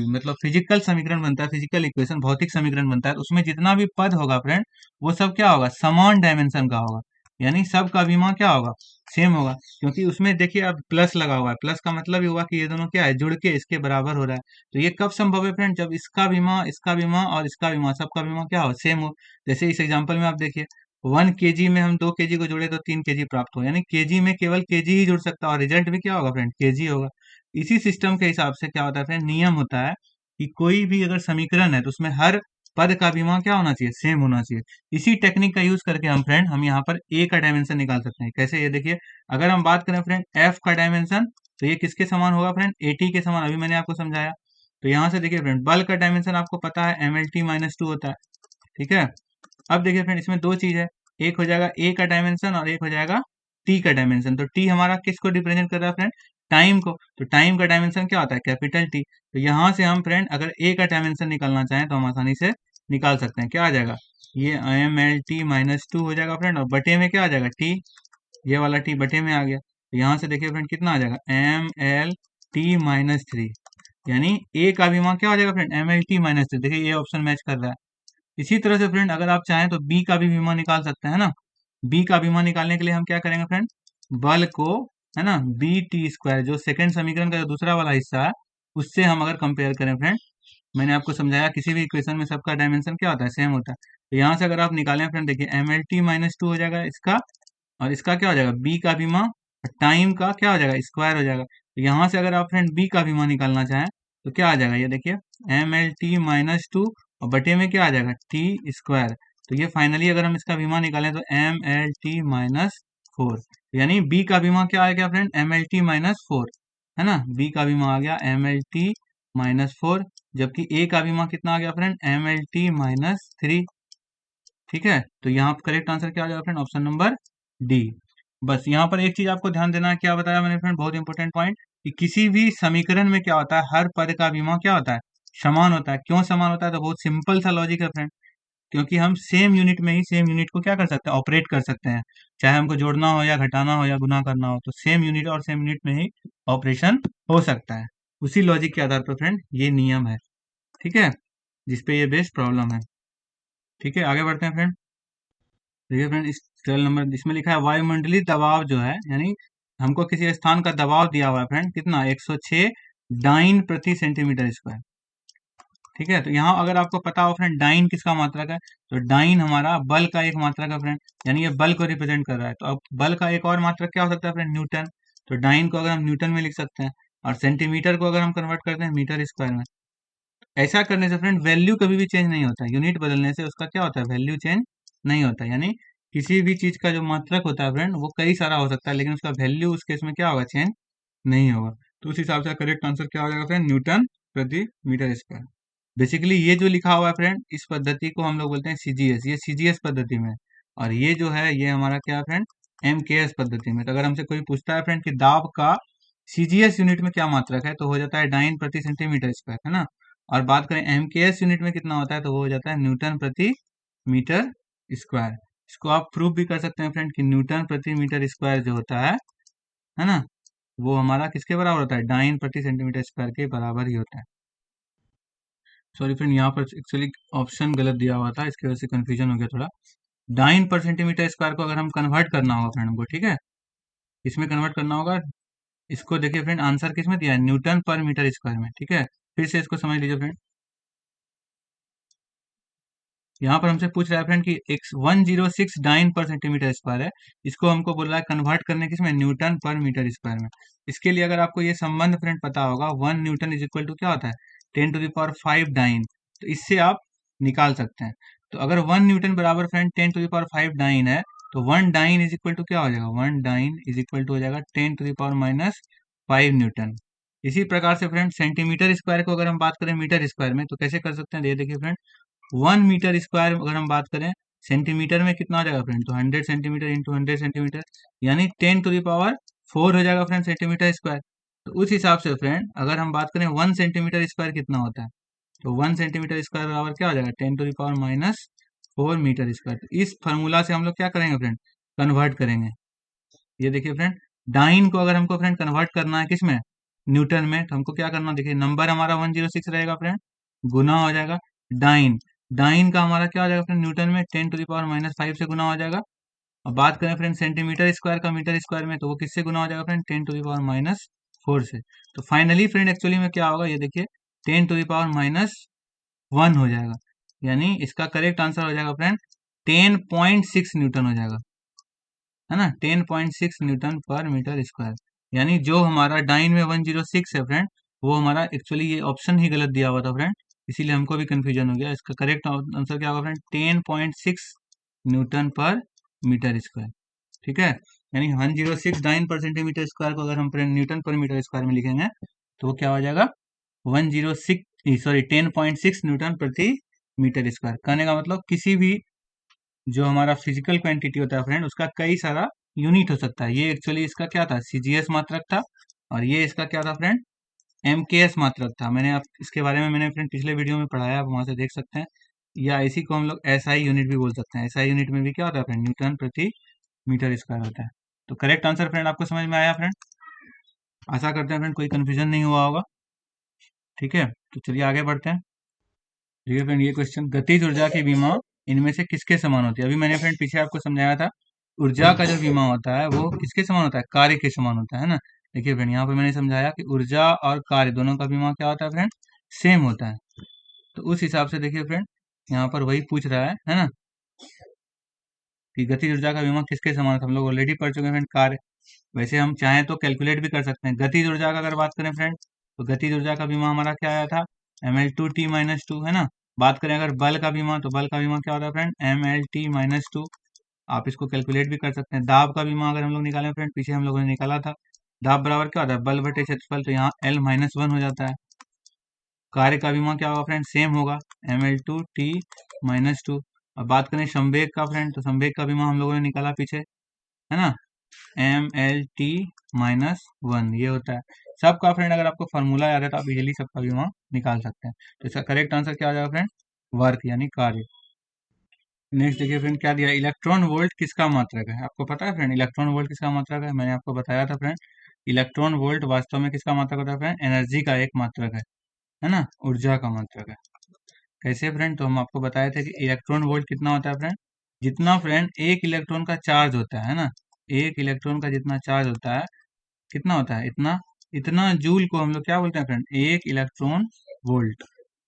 A: मतलब फिजिकल समीकरण बनता है, फिजिकल इक्वेशन, भौतिक समीकरण बनता है, तो उसमें जितना भी पद होगा फ्रेंड, वो सब क्या होगा, समान डायमेंशन का होगा। यानी सब का विमा क्या होगा, सेम होगा। क्योंकि उसमें देखिए अब प्लस लगा हुआ है, प्लस का मतलब ये हुआ कि ये दोनों क्या है, जुड़ के इसके बराबर हो रहा है। तो ये कब संभव है फ्रेंड, जब इसका बीमा और इसका बीमा, सबका बीमा क्या हो, सेम हो। जैसे इस एग्जाम्पल में आप देखिए, 1 kg में हम 2 kg को जोड़े तो 3 kg प्राप्त हो, यानी केजी में केवल केजी ही जुड़ सकता है, और रिजल्ट भी क्या होगा फ्रेंड, केजी होगा। इसी सिस्टम के हिसाब से क्या होता है फ्रेंड, नियम होता है कि कोई भी अगर समीकरण है, तो उसमें हर पद का विमा क्या होना चाहिए, सेम होना चाहिए। इसी टेक्निक का यूज करके हम यहाँ पर ए का डायमेंशन निकाल सकते हैं। कैसे, ये देखिए, अगर हम बात करें फ्रेंड एफ का डायमेंशन, तो ये किसके समान होगा फ्रेंड, एटी के समान, अभी मैंने आपको समझाया। तो यहाँ से देखिए फ्रेंड, बल का डायमेंशन आपको पता है mlt-2 होता है। ठीक है, अब देखिए फ्रेंड, इसमें दो चीज है, एक हो जाएगा ए का डायमेंशन और एक हो जाएगा टी का डायमेंशन। तो टी हमारा किसको रिप्रेजेंट कर रहा है फ्रेंड, टाइम को। तो टाइम का डायमेंशन क्या होता है, कैपिटल टी। तो यहाँ से हम फ्रेंड अगर ए का डायमेंशन निकालना चाहें, तो हम आसानी से निकाल सकते हैं। क्या आ जाएगा, ये mlt-2 हो जाएगा फ्रेंड, और बटे में क्या आ जाएगा, टी, ये वाला टी बटे में आ गया। तो यहाँ से देखिए फ्रेंड कितना आ जाएगा, mlt-3, यानी ए का भी मान क्या हो जाएगा फ्रेंड, mlt-3। देखिए ये ऑप्शन मैच कर रहा है। इसी तरह से फ्रेंड, अगर आप चाहें तो बी का भी विमा निकाल सकते हैं ना। बी का विमा निकालने के लिए हम क्या करेंगे फ्रेंड, बल को, है ना, BT² जो सेकंड समीकरण का जो दूसरा वाला हिस्सा है, उससे हम अगर कंपेयर करें फ्रेंड, मैंने आपको समझाया किसी भी इक्वेशन में सबका डायमेंशन क्या होता है, सेम होता है। तो यहाँ से अगर आप निकालें फ्रेंड, देखिए mlt-2 हो जाएगा इसका, और इसका क्या हो जाएगा, बी का विमा, और टाइम का क्या हो जाएगा, स्क्वायर हो जाएगा। तो यहाँ से अगर आप फ्रेंड बी का विमा निकालना चाहें, तो क्या आ जाएगा, ये देखिए mlt-2, और बटे में क्या आ जाएगा, टी स्क्वायर। तो ये फाइनली अगर हम इसका बीमा निकालें, तो mlt-4, यानी बी का बीमा क्या आ गया फ्रेंड, mlt-4, है ना। बी का बीमा आ गया mlt-4, जबकि ए का बीमा कितना आ गया फ्रेंड, mlt-3। ठीक है, तो यहाँ पर करेक्ट आंसर क्या आ जाएगा फ्रेंड, ऑप्शन नंबर डी। बस यहाँ पर एक चीज आपको ध्यान देना है, क्या बताया मैंने फ्रेंड, बहुत इंपॉर्टेंट पॉइंट, कि किसी भी समीकरण में क्या होता है, हर पद का बीमा क्या होता है, समान होता है। क्यों समान होता है, तो बहुत सिंपल सा लॉजिक है फ्रेंड, क्योंकि हम सेम यूनिट में ही सेम यूनिट को क्या कर सकते हैं, ऑपरेट कर सकते हैं। चाहे हमको जोड़ना हो या घटाना हो या गुना करना हो, तो सेम यूनिट और सेम यूनिट में ही ऑपरेशन हो सकता है। उसी लॉजिक के आधार पर फ्रेंड ये नियम है। ठीक है, जिसपे ये बेस्ड प्रॉब्लम है। ठीक है, आगे बढ़ते हैं फ्रेंड। देखिए फ्रेंड, इस 12 नंबर इसमें लिखा है वायुमंडलीय दबाव जो है, यानी हमको किसी स्थान का दबाव दिया हुआ है फ्रेंड, कितना, 106 डाइन प्रति सेंटीमीटर स्क्वायर। ठीक है, तो यहाँ अगर आपको पता हो फ्रेंड डाइन किसका मात्रक है, तो डाइन हमारा बल का एक मात्रक है फ्रेंड, यानी ये बल को रिप्रेजेंट कर रहा है। तो अब बल का एक और मात्रक क्या हो सकता है फ्रेंड, न्यूटन। तो डाइन को अगर हम न्यूटन में लिख सकते हैं, और सेंटीमीटर को अगर हम कन्वर्ट करते हैं मीटर स्क्वायर में। ऐसा करने से फ्रेंड वैल्यू कभी भी चेंज नहीं होता है, यूनिट बदलने से उसका क्या होता है, वैल्यू चेंज नहीं होता है। यानी किसी भी चीज का जो मात्रक होता है फ्रेंड, वो कई सारा हो सकता है, लेकिन उसका वैल्यू उस केस में क्या होगा, चेंज नहीं होगा। तो उस हिसाब से करेक्ट आंसर क्या हो जाएगा फ्रेंड, न्यूटन प्रति मीटर स्क्वायर। बेसिकली ये जो लिखा हुआ है फ्रेंड, इस पद्धति को हम लोग बोलते हैं सीजीएस, ये सीजीएस पद्धति में है। और ये जो है ये हमारा क्या है फ्रेंड, एमकेएस पद्धति में। तो अगर हमसे कोई पूछता है फ्रेंड कि दाब का सीजीएस यूनिट में क्या मात्रक है, तो हो जाता है डाइन प्रति सेंटीमीटर स्क्वायर, है ना। और बात करें एमकेएस यूनिट में कितना होता है, तो वो हो जाता है न्यूटन प्रति मीटर स्क्वायर। इसको आप प्रूव भी कर सकते हैं फ्रेंड कि न्यूटन प्रति मीटर स्क्वायर जो होता है ना, वो हमारा किसके बराबर होता है, डाइन प्रति सेंटीमीटर स्क्वायर के बराबर ही होता है। सॉरी फ्रेंड, यहाँ पर एक्चुअली ऑप्शन गलत दिया हुआ था, इसकी वजह से कंफ्यूजन हो गया थोड़ा। डाइन पर सेंटीमीटर स्क्वायर को अगर हम कन्वर्ट करना होगा फ्रेंड हमको, ठीक है, इसमें कन्वर्ट करना होगा। इसको देखिए फ्रेंड, आंसर किस में दिया है, न्यूटन पर मीटर स्क्वायर में, ठीक है। फिर से इसको समझ लीजिए फ्रेंड, यहाँ पर हमसे पूछ रहा है फ्रेंड कि एक 106 डाइन पर सेंटीमीटर स्क्वायर है, इसको हमको बोल रहा है कन्वर्ट करने किसमें, न्यूटन पर मीटर स्क्वायर में। इसके लिए अगर आपको ये संबंध फ्रेंड पता होगा, 1 न्यूटन इज इक्वल टू क्या होता है, 10⁵ डाइन, तो इससे आप निकाल सकते हैं। तो अगर 1 न्यूटन बराबर फ्रेंड 10⁵ डाइन है, तो 1 डाइन इज इक्वल टू क्या हो जाएगा, 1 डाइन इज इक्वल टू हो जाएगा 10⁻⁵ न्यूटन। इसी प्रकार से फ्रेंड सेंटीमीटर स्क्वायर को अगर हम बात करें मीटर स्क्वायर में, तो कैसे कर सकते हैं, ये देखिए फ्रेंड, 1 मीटर स्क्वायर अगर हम बात करें सेंटीमीटर में कितना हो जाएगा फ्रेंड, तो 100 सेंटीमीटर इंटू 100 सेंटीमीटर, यानी 10⁴ हो जाएगा फ्रेंड सेंटीमीटर स्क्वायर। तो उस हिसाब से फ्रेंड अगर हम बात करें 1 सेंटीमीटर स्क्वायर कितना होता है, तो 1 सेंटीमीटर स्क्वायर बराबर क्या हो जाएगा, 10⁻⁴ मीटर स्क्वायर। तो इस फॉर्मूला से हम लोग क्या करेंगे फ्रेंड, कन्वर्ट करेंगे। ये देखिए फ्रेंड, डाइन को अगर हमको फ्रेंड कन्वर्ट करना है किसमें, न्यूटन में, तो हमको क्या करना, देखिए नंबर हमारा 106 रहेगा फ्रेंड, गुना हो जाएगा डाइन, डाइन का हमारा क्या हो जाएगा फ्रेंड, न्यूटन में 10⁻⁵ से गुना हो जाएगा। अब बात करें फ्रेंड सेंटीमीटर स्क्वायर का मीटर स्क्वायर में, तो वो किससे गुना हो जाएगा फ्रेंड, 10⁻⁴ से। तो फाइनली फ्रेंड एक्चुअली में क्या होगा, ये देखिए 10⁻⁻1 हो जाएगा, यानी इसका करेक्ट आंसर हो जाएगा फ्रेंड 10.6 न्यूटन हो जाएगा, है ना, 10.6 न्यूटन पर मीटर स्क्वायर। यानी जो हमारा डाइन में 106 है फ्रेंड, वो हमारा एक्चुअली ये ऑप्शन ही गलत दिया हुआ था फ्रेंड, इसीलिए हमको भी कंफ्यूजन हो गया। इसका करेक्ट आंसर क्या होगा फ्रेंड, 10.6 न्यूटन पर मीटर स्क्वायर, ठीक है। यानी 106 डाइन पर सेंटीमीटर स्क्वायर को अगर हम फ्रेंड न्यूटन पर मीटर स्क्वायर में लिखेंगे, तो वो क्या हो जाएगा, 10.6 न्यूटन प्रति मीटर स्क्वायर। कहने का मतलब किसी भी जो हमारा फिजिकल क्वांटिटी होता है फ्रेंड, उसका कई सारा यूनिट हो सकता है। ये एक्चुअली इसका क्या था, सीजीएस मात्रक था, और ये इसका क्या था फ्रेंड, एमकेएस मात्रक था। मैंने आप इसके बारे में मैंने फ्रेंड पिछले वीडियो में पढ़ाया, आप वहां से देख सकते हैं। या इसी को हम लोग एसआई यूनिट भी बोल सकते हैं। एसआई यूनिट में भी क्या होता है फ्रेंड, न्यूटन प्रति मीटर स्क्वायर होता है। तो करेक्ट आंसर फ्रेंड आपको समझ में आया फ्रेंड, आशा करते हैं फ्रेंड कोई कंफ्यूजन नहीं हुआ होगा, ठीक है। तो चलिए आगे बढ़ते हैं। देखिए फ्रेंड, ये क्वेश्चन, गतिज ऊर्जा की विमा इनमें से किसके समान होती है। अभी मैंने फ्रेंड पीछे आपको समझाया था, ऊर्जा का जो विमा होता है वो किसके समान होता है, कार्य के समान होता है ना। देखिए फ्रेंड, यहाँ पर मैंने समझाया कि ऊर्जा और कार्य दोनों का विमा क्या होता है फ्रेंड, सेम होता है। तो उस हिसाब से देखिए फ्रेंड, यहाँ पर वही पूछ रहा है ना, कि गतिज ऊर्जा का विमा किसके समान होता है। हम लोग ऑलरेडी पढ़ चुके हैं फ्रेंड, कार्य। वैसे हम चाहें तो कैलकुलेट भी कर सकते हैं। गतिज ऊर्जा का अगर बात करें फ्रेंड, तो गतिज ऊर्जा का बीमा हमारा क्या आया था, ml2t-2, है ना। बात करें अगर बल का बीमा, तो बल का बीमा क्या होता है फ्रेंड, mlt-2। आप इसको कैलकुलेट भी कर सकते हैं। दाब का बीमा अगर हम लोग निकालें फ्रेंड, पीछे हम लोगों ने निकाला था, दाब बराबर क्या होता है, बल बटे क्षेत्रफल, तो यहाँ l-1 हो जाता है। कार्य का बीमा क्या होगा फ्रेंड, सेम होगा, ml2t-2। अब बात करें संवेग का फ्रेंड, तो संवेग का बीमा हम लोगों ने निकाला पीछे, है ना, mlt-1 ये होता है। सबका फ्रेंड अगर आपको फॉर्मूला याद है, तो आप इजीली सबका बीमा निकाल सकते हैं। तो इसका करेक्ट आंसर क्या आ जाएगा फ्रेंड, वर्क यानी कार्य। नेक्स्ट देखिए फ्रेंड, क्या दिया, इलेक्ट्रॉन वोल्ट किसका मात्रक है। आपको पता है फ्रेंड इलेक्ट्रॉन वोल्ट किसका मात्रक है, मैंने आपको बताया था फ्रेंड। इलेक्ट्रॉन वोल्ट वास्तव में किसका मात्रक होता है फ्रेंड, एनर्जी का एक मात्रक है ना, ऊर्जा का मात्रक है। कैसे फ्रेंड, तो हम आपको बताए थे कि इलेक्ट्रॉन वोल्ट कितना होता है फ्रेंड, जितना फ्रेंड एक इलेक्ट्रॉन का चार्ज होता है ना, एक इलेक्ट्रॉन का जितना चार्ज होता है, कितना होता है, इतना इतना जूल को हम लोग क्या बोलते हैं फ्रेंड, एक इलेक्ट्रॉन वोल्ट,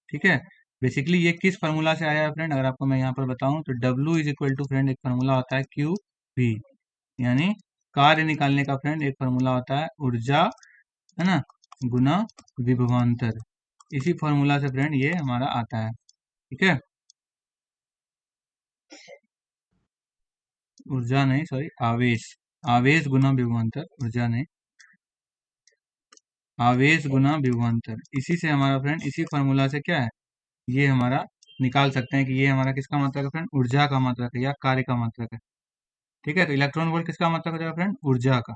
A: ठीक है। बेसिकली ये किस फार्मूला से आया है फ्रेंड, अगर आपको मैं यहाँ पर बताऊं, तो W is equal to friend एक फार्मूला होता है QV, यानी कार्य निकालने का फ्रेंड एक फार्मूला होता है ऊर्जा, है ना, गुना विभवांतर। इसी फार्मूला से फ्रेंड ये हमारा आता है, ठीक है। ऊर्जा नहीं, सॉरी, आवेश, आवेश गुना विभवांतर, ऊर्जा नहीं, आवेश गुना विभवांतर। इसी से हमारा फ्रेंड, इसी फार्मूला से क्या है, ये हमारा निकाल सकते हैं कि ये हमारा किसका मात्रक है फ्रेंड, ऊर्जा का मात्रक है या कार्य का मात्रक है। ठीक है, तो इलेक्ट्रॉन वोल्ट किसका मात्रक हो जाएगा फ्रेंड, ऊर्जा का।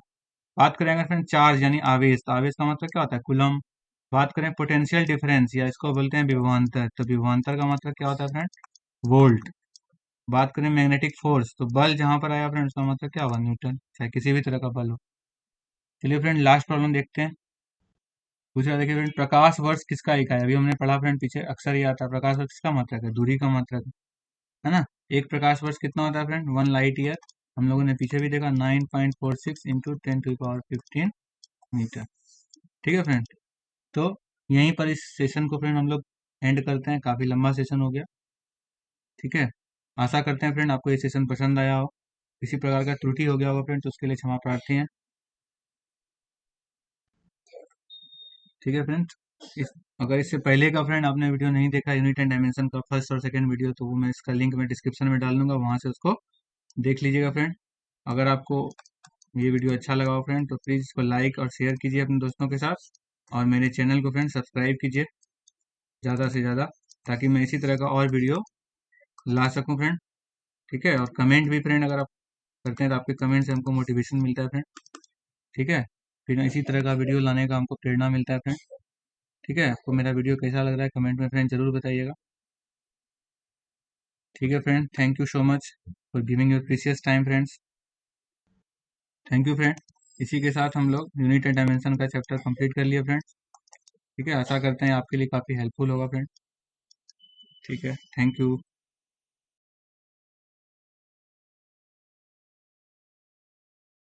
A: बात करेंगे फ्रेंड चार्ज यानी आवेश, तो आवेश का मतलब क्या होता है, कूलम। बात करें पोटेंशियल डिफरेंस या इसको बोलते हैं विभवांतर, तो विभवांतर का मतलब क्या होता है फ्रेंड, वोल्ट। बात करें मैग्नेटिक फोर्स, तो बल जहां पर आया फ्रेंड उसका मतलब क्या होगा, न्यूटन, चाहे किसी भी तरह का बल हो। चलिए फ्रेंड लास्ट प्रॉब्लम देखते हैं। दूसरा देखिए फ्रेंड, प्रकाश वर्ष किसका इकाई है। अभी हमने पढ़ा फ्रेंड, पीछे अक्सर ही आता है, प्रकाश वर्ष किसका मात्रक है, दूरी का मात्रक है ना। एक प्रकाश वर्ष कितना होता है फ्रेंड, 1 लाइट ईयर। हम लोगों ने पीछे भी देखा 9.46 इंटू 10⁻15 मीटर। ठीक है फ्रेंड, तो यहीं पर इस सेशन को फ्रेंड हम लोग एंड करते हैं, काफी लंबा सेशन हो गया। ठीक है, आशा करते हैं फ्रेंड आपको ये सेशन पसंद आया हो। किसी प्रकार का त्रुटि हो गया होगा फ्रेंड तो उसके लिए क्षमा प्रार्थी हैं। ठीक है फ्रेंड, इस अगर इससे पहले का फ्रेंड आपने वीडियो नहीं देखा यूनिट एंड डायमेंशन का फर्स्ट और सेकंड वीडियो, तो वो मैं इसका लिंक मैं डिस्क्रिप्शन में डाल दूंगा, वहां से उसको देख लीजिएगा फ्रेंड। अगर आपको ये वीडियो अच्छा लगा हो फ्रेंड तो प्लीज़ इसको लाइक और शेयर कीजिए अपने दोस्तों के साथ, और मेरे चैनल को फ्रेंड सब्सक्राइब कीजिए ज़्यादा से ज़्यादा, ताकि मैं इसी तरह का और वीडियो ला सकूं फ्रेंड। ठीक है, और कमेंट भी फ्रेंड अगर आप करते हैं तो आपके कमेंट से हमको मोटिवेशन मिलता है फ्रेंड। ठीक है, फिर इसी तरह का वीडियो लाने का हमको प्रेरणा मिलता है फ्रेंड। ठीक है, आपको मेरा वीडियो कैसा लग रहा है कमेंट में फ्रेंड जरूर बताइएगा। ठीक है friend, thank you so much for giving your precious time friends. Thank you friend. इसी के साथ हम लोग यूनिट एंड डायमेंशन का चैप्टर कंप्लीट कर लिए फ्रेंड्स। ठीक है, आशा करते हैं आपके लिए काफ़ी हेल्पफुल होगा फ्रेंड। ठीक है, थैंक यू।